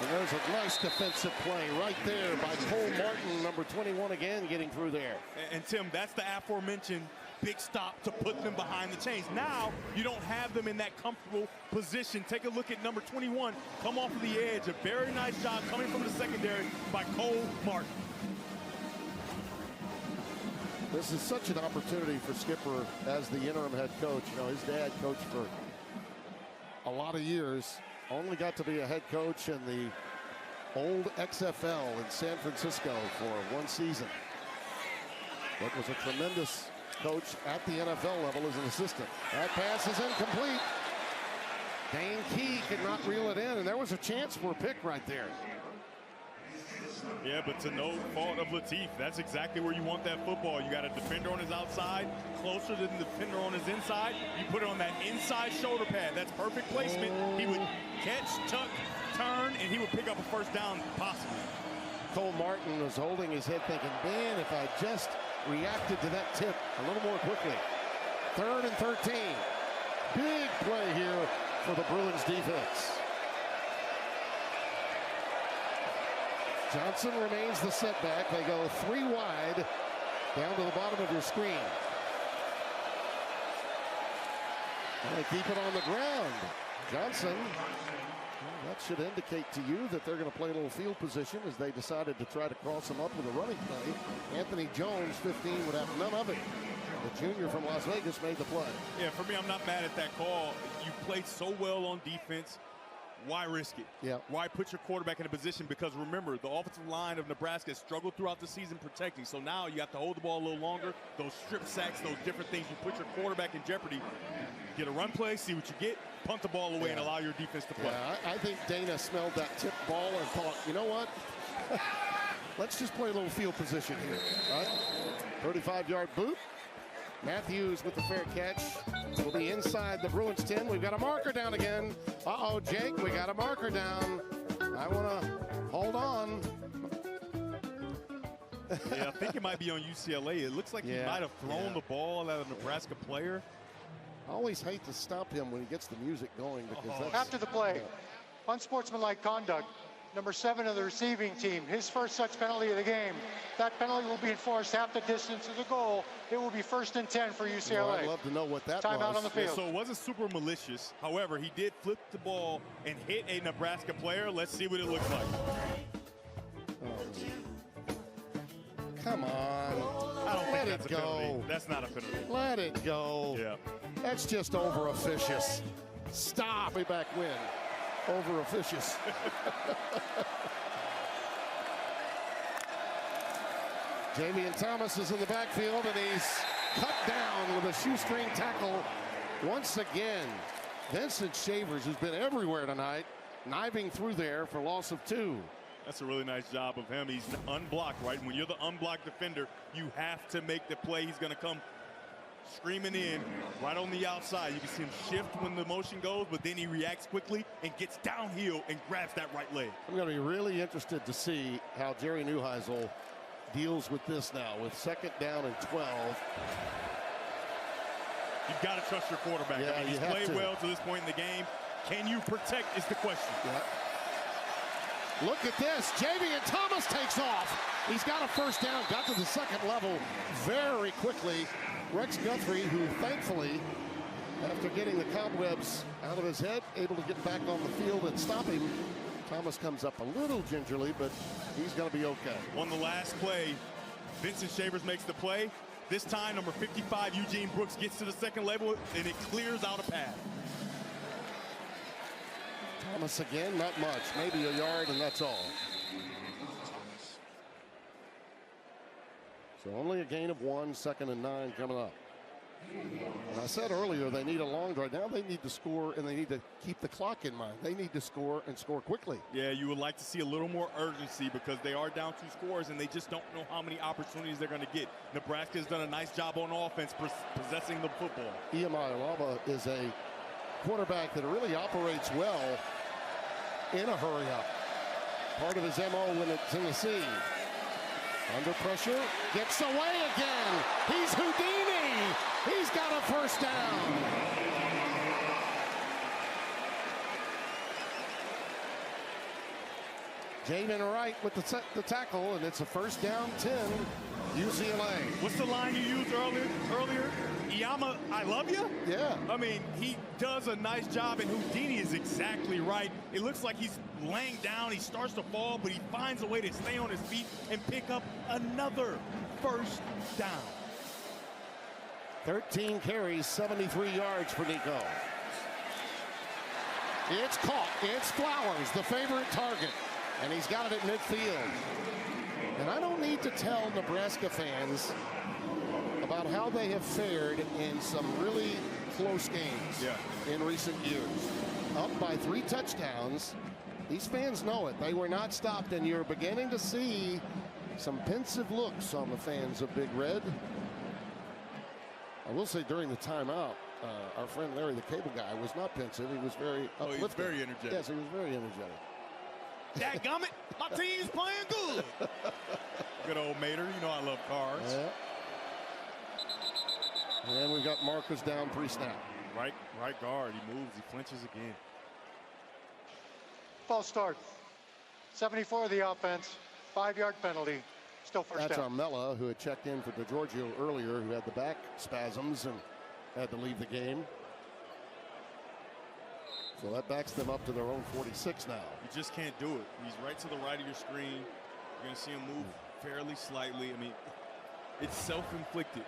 And there's a nice defensive play right there by Cole Martin, number 21 again, getting through there. And Tim, that's the aforementioned big stop to put them behind the chains. Now, you don't have them in that comfortable position. Take a look at number 21, come off of the edge. A very nice job coming from the secondary by Cole Martin. This is such an opportunity for Skipper as the interim head coach. You know, his dad coached for a lot of years, only got to be a head coach in the old XFL in San Francisco for 1 season, but was a tremendous coach at the NFL level as an assistant. That pass is incomplete. Dane Key could not reel it in, and there was a chance for a pick right there. Yeah, but to no fault of Lateef, that's exactly where you want that football. You got a defender on his outside, closer to the defender on his inside. You put it on that inside shoulder pad. That's perfect placement. He would catch, tuck, turn, and he would pick up a first down possibly. Cole Martin was holding his head thinking, man, if I just reacted to that tip a little more quickly. 3rd and 13. Big play here for the Bruins defense. Johnson remains the setback. They go 3 wide down to the bottom of your screen. And they keep it on the ground. Johnson, well, that should indicate to you that they're going to play a little field position as they decided to try to cross him up with a running play. Anthony Jones, 15, would have none of it. The junior from Las Vegas made the play. Yeah, for me, I'm not mad at that call. You played so well on defense. Why risk it? Yeah. Why put your quarterback in a position? Because remember, the offensive line of Nebraska has struggled throughout the season protecting. So now you have to hold the ball a little longer. Those strip sacks, those different things. You put your quarterback in jeopardy. Get a run play, see what you get, punt the ball away, and allow your defense to play. Yeah, I think Dana smelled that tip ball and thought, you know what? Let's just play a little field position here. Right? 35-yard boot. Matthews with the fair catch. Will be inside the Bruins 10. We've got a marker down again. Uh-oh, Jake, we got a marker down. I want to hold on. Yeah, I think it might be on UCLA. It looks like he might have thrown the ball at a Nebraska player. I always hate to stop him when he gets the music going because that's... After the play, unsportsmanlike conduct. Number 7 of the receiving team, his first such penalty of the game. That penalty will be enforced half the distance of the goal. It will be 1st and 10 for UCLA. Well, I'd love to know what that was. Timeout on the field. Yeah, so it wasn't super malicious. However, he did flip the ball and hit a Nebraska player. Let's see what it looks like. Come on. I don't think that's a penalty. That's not a penalty. Let it go. Yeah. That's just over officious. Stop. Way back when. Over officious. Jamian Thomas is in the backfield and he's cut down with a shoestring tackle once again. Vincent Shavers, who's been everywhere tonight, kniving through there for loss of 2. That's a really nice job of him. He's unblocked, right? When you're the unblocked defender, you have to make the play. He's going to come screaming in right on the outside. You can see him shift when the motion goes, but then he reacts quickly and gets downhill and grabs that right leg. I'm going to be really interested to see how Jerry Neuheisel deals with this now with 2nd down and 12. You've got to trust your quarterback. Yeah, I mean, he's you have played to. well to this point in the game. Can you protect is the question. Yeah. Look at this. Jamian Thomas takes off. He's got a 1st down, got to the 2nd level very quickly. Rex Guthrie, who thankfully, after getting the cobwebs out of his head, able to get back on the field and stop him. Thomas comes up a little gingerly, but he's going to be okay. On the last play, Vincent Shavers makes the play. This time, number 55, Eugene Brooks, gets to the 2nd level, and it clears out a path. Thomas again, not much. Maybe a yard, and that's all. So only a gain of 1, 2nd and 9 coming up. And I said earlier they need a long drive. Now they need to score, and they need to keep the clock in mind. They need to score and score quickly. Yeah, you would like to see a little more urgency because they are down 2 scores, and they just don't know how many opportunities they're going to get. Nebraska has done a nice job on offense possessing the football. EMI Alaba is a quarterback that really operates well in a hurry-up. Part of his MO when it's in the seam. Under pressure, gets away again. He's Houdini. He's got a 1st down. Jamin Wright with the tackle, and it's a 1st down 10, UCLA. What's the line you used earlier? Iyama, I love you? Yeah. I mean, he does a nice job, and Houdini is exactly right. It looks like he's laying down. He starts to fall, but he finds a way to stay on his feet and pick up another 1st down. 13 carries, 73 yards for Nico. It's caught. It's Flowers, the favorite target. And he's got it at midfield. And I don't need to tell Nebraska fans about how they have fared in some really close games in recent years. Up by 3 touchdowns. These fans know it. They were not stopped, and you're beginning to see some pensive looks on the fans of Big Red. I will say during the timeout, our friend Larry, the cable guy, was not pensive. He was very uplifting. He was very energetic. Yes, he was very energetic. Dadgummit, my team's playing good. Good old Mater. You know I love cards. Yeah. And we've got Marcus down pre-snap. Right guard. He moves. He flinches again. False start. 74 of the offense. 5-yard penalty. Still first That's down. Armella, who had checked in for DeGiorgio earlier, who had the back spasms and had to leave the game. So that backs them up to their own 46 now. You just can't do it. He's right to the right of your screen. You're going to see him move fairly slightly. I mean, it's self-inflicted,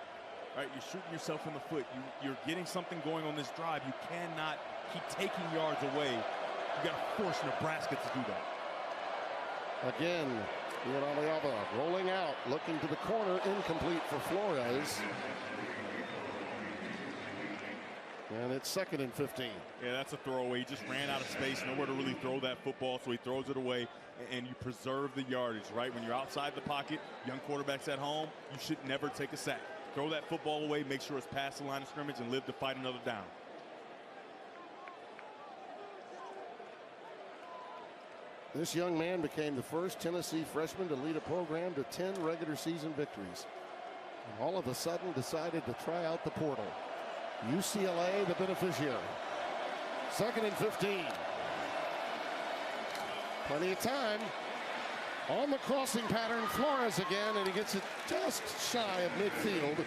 right? You're shooting yourself in the foot. You're getting something going on this drive. You cannot keep taking yards away. You got to force Nebraska to do that. Again, Ian rolling out, looking to the corner, incomplete for Flores. And it's 2nd and 15. Yeah, that's a throwaway. He just ran out of space, nowhere to really throw that football, so he throws it away, and you preserve the yardage, right? When you're outside the pocket, young quarterbacks at home, you should never take a sack. Throw that football away, make sure it's past the line of scrimmage, and live to fight another down. This young man became the first Tennessee freshman to lead a program to 10 regular season victories. And all of a sudden decided to try out the portal. UCLA, the beneficiary. 2nd and 15. Plenty of time. On the crossing pattern, Flores again, and he gets it just shy of midfield.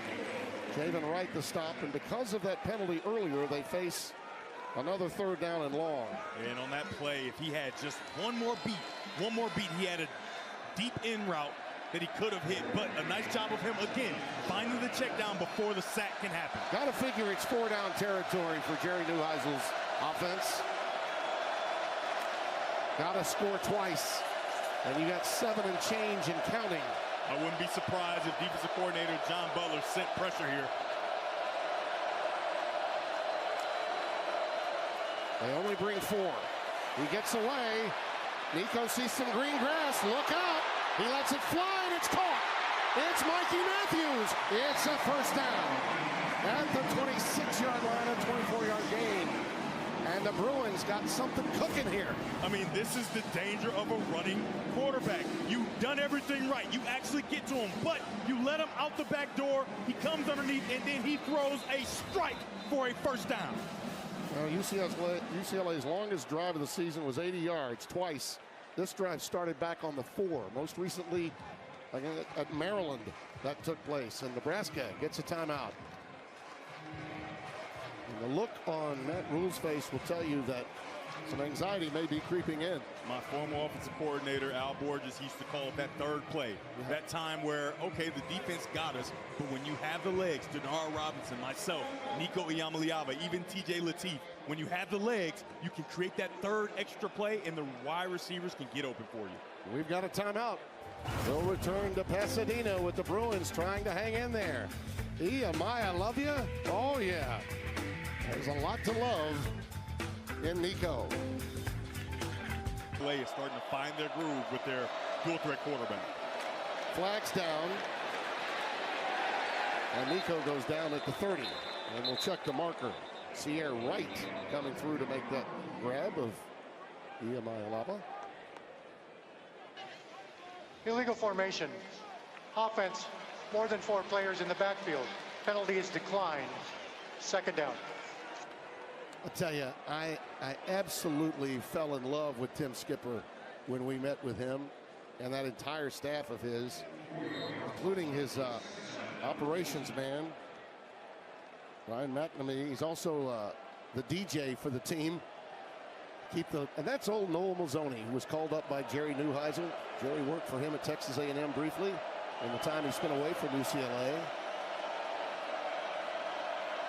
Javen Wright the stop, and because of that penalty earlier, they face another 3rd down and long. And on that play, if he had just one more beat, he had a deep in route that he could have hit, but a nice job of him, again, finding the check down before the sack can happen. Got to figure it's 4-down territory for Jerry Neuheisel's offense. Got to score twice, and you got 7 and change and counting. I wouldn't be surprised if defensive coordinator John Butler sent pressure here. They only bring 4. He gets away. Nico sees some green grass. Look out. He lets it fly, and it's caught. It's Mikey Matthews. It's a first down at the 26-yard line, a 24-yard gain. And the Bruins got something cooking here. I mean, this is the danger of a running quarterback. You've done everything right. You actually get to him, but you let him out the back door. He comes underneath, and then he throws a strike for a first down. UCLA's longest drive of the season was 80 yards twice. This drive started back on the 4. Most recently at Maryland that took place. And Nebraska gets a timeout. And the look on Matt Rule's face will tell you that some anxiety may be creeping in. My former offensive coordinator, Al Borges, used to call it that 3rd play. Yeah. That time where, okay, the defense got us, but when you have the legs, Denard Robinson, myself, Nico Iamaleava, even TJ Lateef, when you have the legs, you can create that 3rd extra play, and the wide receivers can get open for you. We've got a timeout. They'll return to Pasadena with the Bruins trying to hang in there. Maya, love you? Oh, yeah. There's a lot to love in Nico. Play is starting to find their groove with their dual threat quarterback. Flags down. And Nico goes down at the 30. And we'll check the marker. Sierra Wright coming through to make that grab of Iamaleava. Illegal formation. Offense, more than 4 players in the backfield. Penalty is declined. 2nd down. I'll tell you, I absolutely fell in love with Tim Skipper when we met with him and that entire staff of his, including his operations man, Ryan McNamee. He's also the DJ for the team. And that's old Noel Mazzoni, who was called up by Jerry Neuheisel. Jerry worked for him at Texas A&M briefly in the time he spent away from UCLA.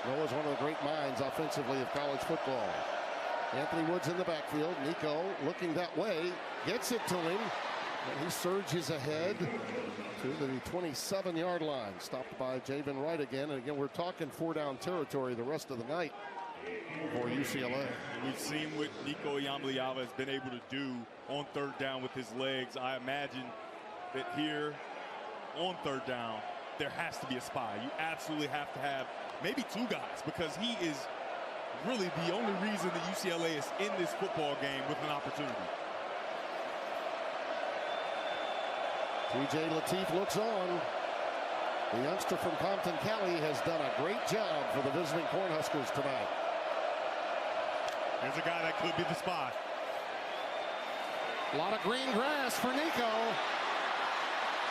Noah's one of the great minds offensively of college football. Anthony Woods in the backfield. Nico looking that way, gets it to him. And he surges ahead to the 27-yard line. Stopped by Javen Wright again. And again, we're talking 4-down territory the rest of the night for UCLA. And we've seen what Nico Iamaleava has been able to do on 3rd down with his legs. I imagine that here on 3rd down, there has to be a spy. You absolutely have to have maybe 2 guys, because he is really the only reason that UCLA is in this football game with an opportunity. TJ Lateef looks on. The youngster from Compton, Cali, has done a great job for the visiting Cornhuskers tonight. Here's a guy that could be the spy. A lot of green grass for Nico.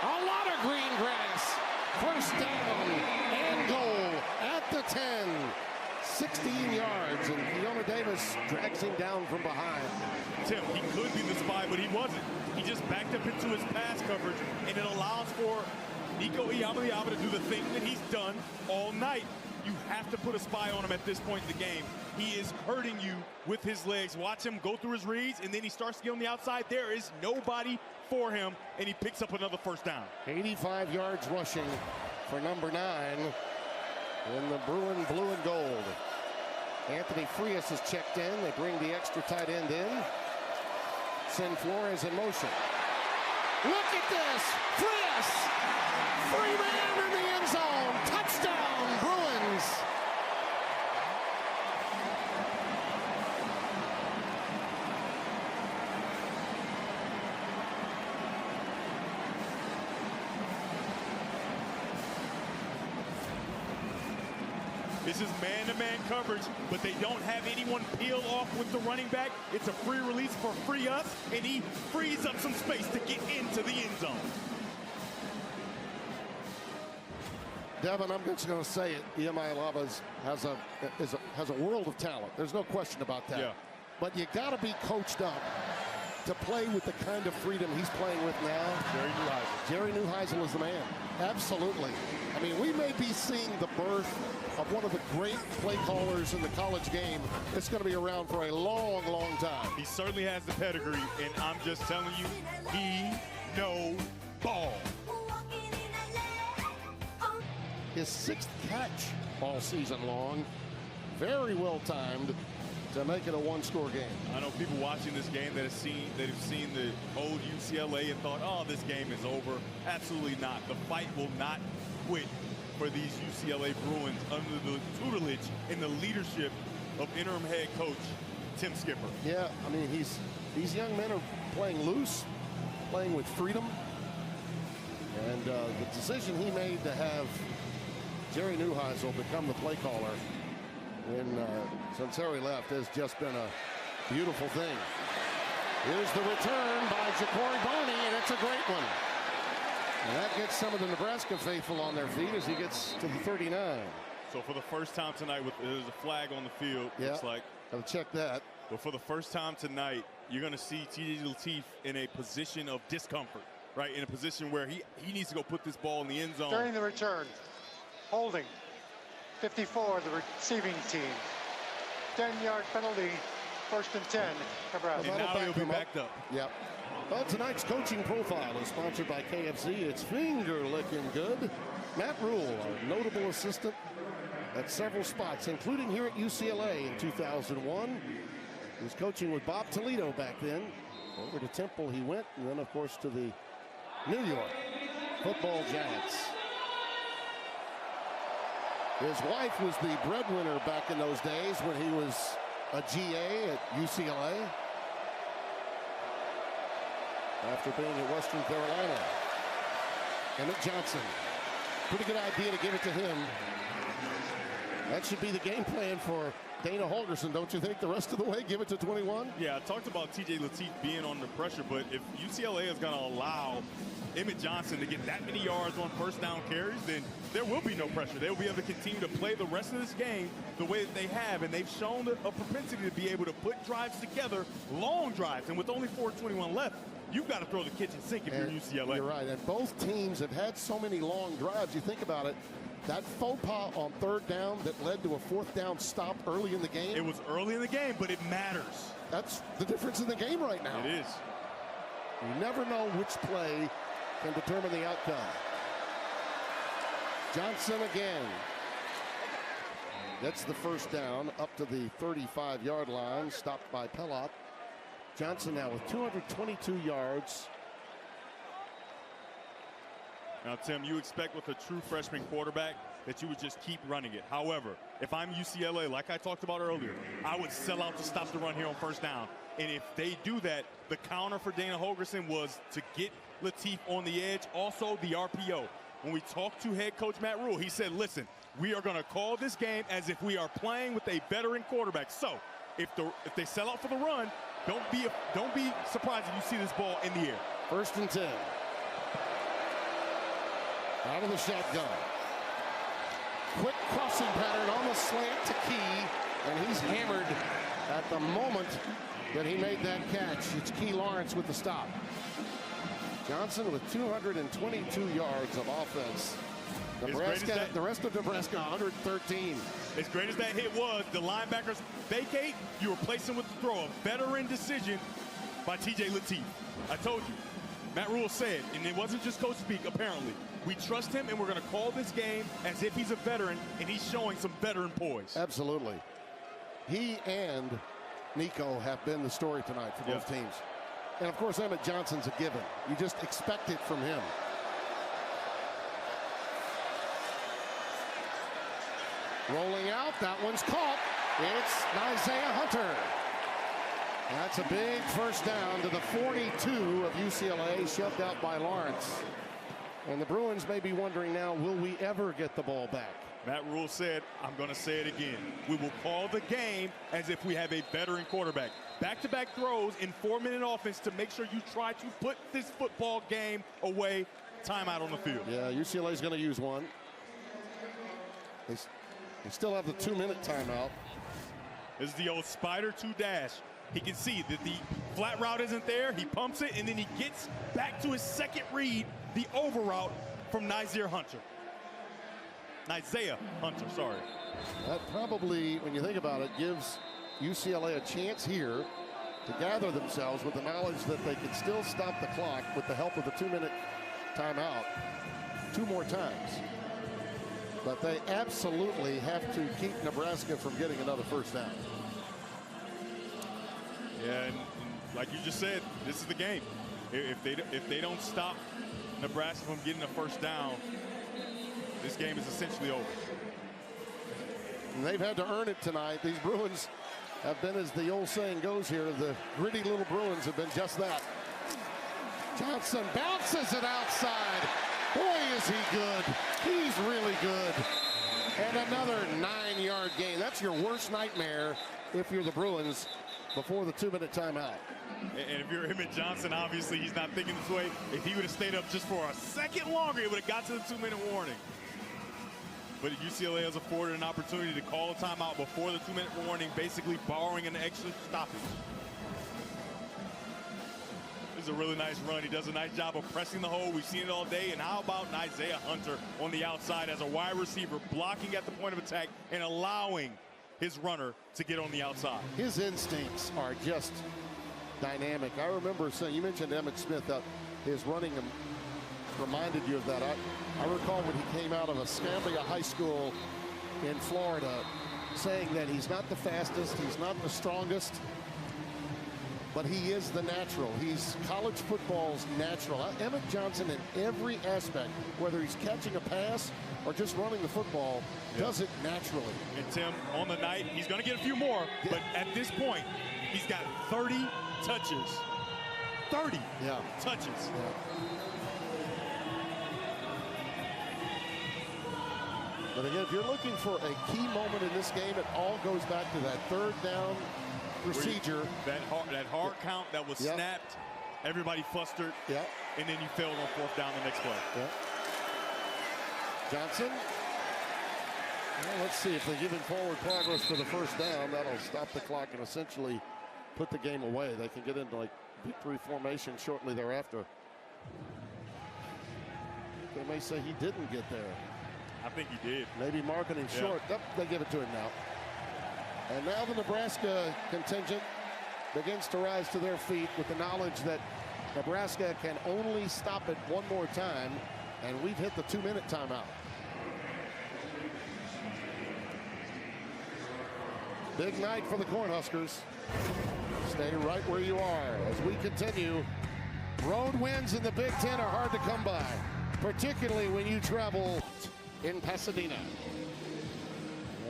A lot of green grass. First down and goal at the 10. 16 yards, and Keona Davis drags him down from behind. Tim, he could be the spy, but he wasn't. He just backed up into his pass coverage, and it allows for Nico Iamaleava to do the thing that he's done all night. You have to put a spy on him at this point in the game. He is hurting you with his legs. Watch him go through his reads, and then he starts to get on the outside. There is nobody for him, and he picks up another first down. 85 yards rushing for number 9 in the Bruin blue and gold. Anthony Frias is checked in. They bring the extra tight end in. Send Flores in motion. Look at this! Frias! Free man in the end zone! Touchdown, Bruins! This is man-to-man coverage, but they don't have anyone peel off with the running back. It's a free release for Frias, and he frees up some space to get into the end zone. Devin, I'm just going to say it. Iamaleava has a world of talent. There's no question about that. Yeah. But you got to be coached up to play with the kind of freedom he's playing with now. Jerry Neuheisel is the man. Absolutely. I mean, we may be seeing the birth of one of the great play callers in the college game. It's going to be around for a long, long time. He certainly has the pedigree, and I'm just telling you, he knows ball. His 6th catch all season long. Very well timed to make it a one-score game. I know people watching this game that have seen the old UCLA and thought, oh, this game is over. Absolutely not. The fight will not quit for these UCLA Bruins under the tutelage and the leadership of interim head coach Tim Skipper. Yeah, I mean, these young men are playing loose, playing with freedom. And the decision he made to have Jerry Neuheisel become the play caller since Harry left has just been a beautiful thing. Here's the return by Ja'Cory Barney, and it's a great one. And that gets some of the Nebraska faithful on their feet as he gets to the 39. So for the first time tonight, there's a flag on the field. Yeah, looks like. I'll check that. But for the first time tonight, you're going to see T.J. Lateef in a position of discomfort, right? In a position where he needs to go put this ball in the end zone. During the return, holding 54, the receiving team. 10-yard penalty, 1st and 10, Nebraska. And now he'll be backed up. Yep. Well, tonight's coaching profile is sponsored by KFC. It's finger licking good. Matt Rule, a notable assistant at several spots, including here at UCLA in 2001. He was coaching with Bob Toledo back then. Over to Temple he went, and then, of course, to the New York Football Giants. His wife was the breadwinner back in those days when he was a GA at UCLA. After being at Western Carolina. Emmett Johnson. Pretty good idea to give it to him. That should be the game plan for Dana Holgorsen, don't you think? The rest of the way, give it to 21? Yeah, I talked about T.J. Lateef being under pressure, but if UCLA is going to allow Emmett Johnson to get that many yards on first down carries, then there will be no pressure. They'll be able to continue to play the rest of this game the way that they have, and they've shown a propensity to be able to put drives together, long drives, and with only 4:21 left, you've got to throw the kitchen sink if you're UCLA. You're right, and both teams have had so many long drives. You think about it, that faux pas on 3rd down that led to a 4th down stop early in the game. It was early in the game, but it matters. That's the difference in the game right now. It is. You never know which play can determine the outcome. Johnson again gets the first down up to the 35-yard line, stopped by Pellot. Johnson now with 222 yards. Now, Tim, you expect with a true freshman quarterback that you would just keep running it. However, if I'm UCLA, like I talked about earlier, I would sell out to stop the run here on first down. And if they do that, the counter for Dana Holgorsen was to get Lateef on the edge, also the RPO. When we talked to head coach Matt Rule, he said, listen, we are going to call this game as if we are playing with a veteran quarterback. So if they sell out for the run, don't be surprised if you see this ball in the air. 1st and 10. Out of the shotgun. Quick crossing pattern on the slant to Key, and he's hammered at the moment that he made that catch. It's Key Lawrence with the stop. Johnson with 222 yards of offense. Nebraska, the rest of Nebraska, 113. As great as that hit was, the linebackers vacate, you replace him with the throw. A veteran decision by T.J. Lateef. I told you, Matt Rule said, and it wasn't just coach speak, apparently. We trust him, and we're going to call this game as if he's a veteran, and he's showing some veteran poise. Absolutely. He and Nico have been the story tonight for both teams. And, of course, Emmett Johnson's a given. You just expect it from him. Rolling out, that one's caught. It's Isaiah Hunter. That's a big first down to the 42 of UCLA, shoved out by Lawrence. And the Bruins may be wondering now, will we ever get the ball back? Matt Rule said, I'm going to say it again. We will call the game as if we have a veteran quarterback. Back-to-back throws in 4-minute offense to make sure you try to put this football game away. Timeout on the field. Yeah, UCLA's going to use one. They still have the 2-minute timeout. This is the old Spider 2 dash. He can see that the flat route isn't there. He pumps it, and then he gets back to his second read, the over route from Isaiah Hunter, sorry. That probably, when you think about it, gives UCLA a chance here to gather themselves with the knowledge that they can still stop the clock with the help of the 2-minute timeout 2 more times. But they absolutely have to keep Nebraska from getting another first down. Yeah, and like you just said, this is the game. If they don't stop Nebraska from getting a first down, this game is essentially over. And they've had to earn it tonight. These Bruins have been, as the old saying goes here, the gritty little Bruins have been just that. Johnson bounces it outside. Boy, is he good. He's really good. And another 9-yard gain. That's your worst nightmare if you're the Bruins before the 2-minute timeout. And if you're Emmett Johnson, obviously he's not thinking this way. If he would have stayed up just for a second longer, he would have got to the 2-minute warning. But UCLA has afforded an opportunity to call a timeout before the 2-minute warning, basically borrowing an extra stoppage. This is a really nice run. He does a nice job of pressing the hole. We've seen it all day. And how about Isaiah Hunter on the outside as a wide receiver, blocking at the point of attack and allowing his runner to get on the outside. His instincts are just dynamic. I remember saying, you mentioned Emmitt Smith, his running reminded you of that. I recall when he came out of Escambia High School in Florida saying that he's not the fastest, he's not the strongest, but he is the natural. He's college football's natural. Emmett Johnson in every aspect, whether he's catching a pass or just running the football, does it naturally. And Tim, on the night, he's going to get a few more, but at this point, he's got 30 touches. 30 touches. But again, if you're looking for a key moment in this game, it all goes back to that 3rd down procedure. That hard count that was snapped, everybody flustered, and then you failed on 4th down the next play. Johnson. Well, let's see if they give him forward progress for the first down. That'll stop the clock and essentially put the game away. They can get into like victory formation shortly thereafter. They may say he didn't get there. I think he did. Maybe marketing short. Yep, they give it to him now. And now the Nebraska contingent begins to rise to their feet with the knowledge that Nebraska can only stop it one more time, and we've hit the 2-minute timeout. Big night for the Cornhuskers. Stay right where you are as we continue. Road wins in the Big Ten are hard to come by, particularly when you travel in Pasadena.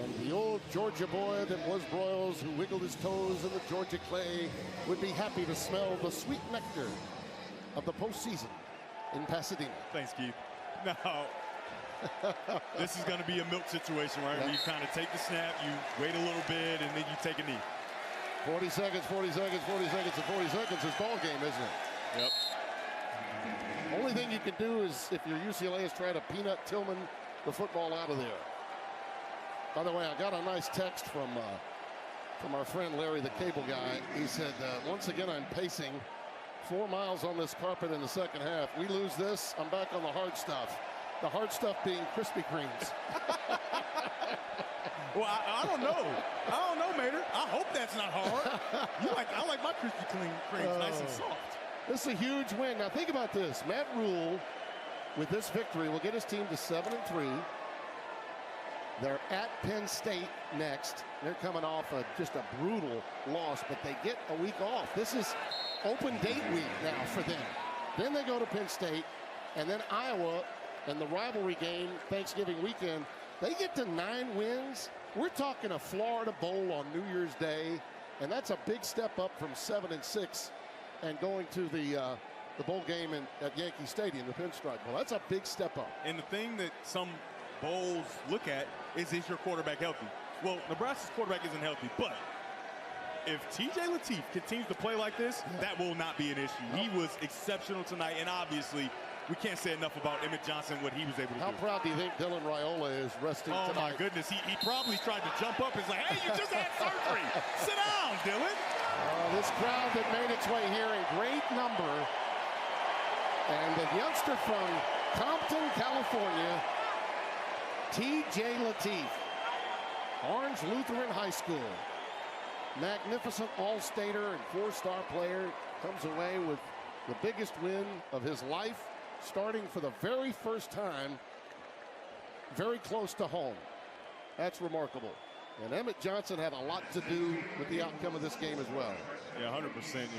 And the old Georgia boy that was Broyles, who wiggled his toes in the Georgia clay, would be happy to smell the sweet nectar of the postseason in Pasadena. Thanks, Keith. Now, this is going to be a milk situation, right? Where you kind of take the snap, you wait a little bit, and then you take a knee. 40 seconds, 40 seconds, 40 seconds, and 40 seconds is ball game, isn't it? Yep. only thing you can do is, if you're UCLA, is try to Peanut Tillman the football out of there. By the way, I got a nice text from our friend Larry, the cable guy. He said, once again, I'm pacing 4 miles on this carpet in the second half. We lose this, I'm back on the hard stuff. The hard stuff being Krispy Kremes. Well, I don't know. I don't know, Mater. I hope that's not hard. I like my Krispy Kremes nice and soft. This is a huge win. Now think about this. Matt Rule, with this victory, will get his team to 7-3. They're at Penn State next. They're coming off just a brutal loss, but they get a week off. This is open date week now for them. Then they go to Penn State, and then Iowa, and the rivalry game Thanksgiving weekend. They get to 9 wins. We're talking a Florida Bowl on New Year's Day, and that's a big step up from 7-6 and going to the bowl game at Yankee Stadium, the Pinstripe Bowl. That's a big step up. And the thing that some bowls look at is your quarterback healthy? Well, Nebraska's quarterback isn't healthy, but if T.J. Lateef continues to play like this, that will not be an issue. He was exceptional tonight, and obviously we can't say enough about Emmett Johnson, what he was able to do. How proud do you think Dylan Raiola is resting tonight? Oh, my goodness. He probably tried to jump up and was like, hey, you just had surgery. Sit down, Dylan. This crowd that made its way here in great number. And the youngster from Compton, California, T.J. Lateef, Orange Lutheran High School. Magnificent all-stater and 4-star player, comes away with the biggest win of his life, starting for the very first time very close to home. That's remarkable. And Emmett Johnson had a lot to do with the outcome of this game as well. Yeah, 100%. And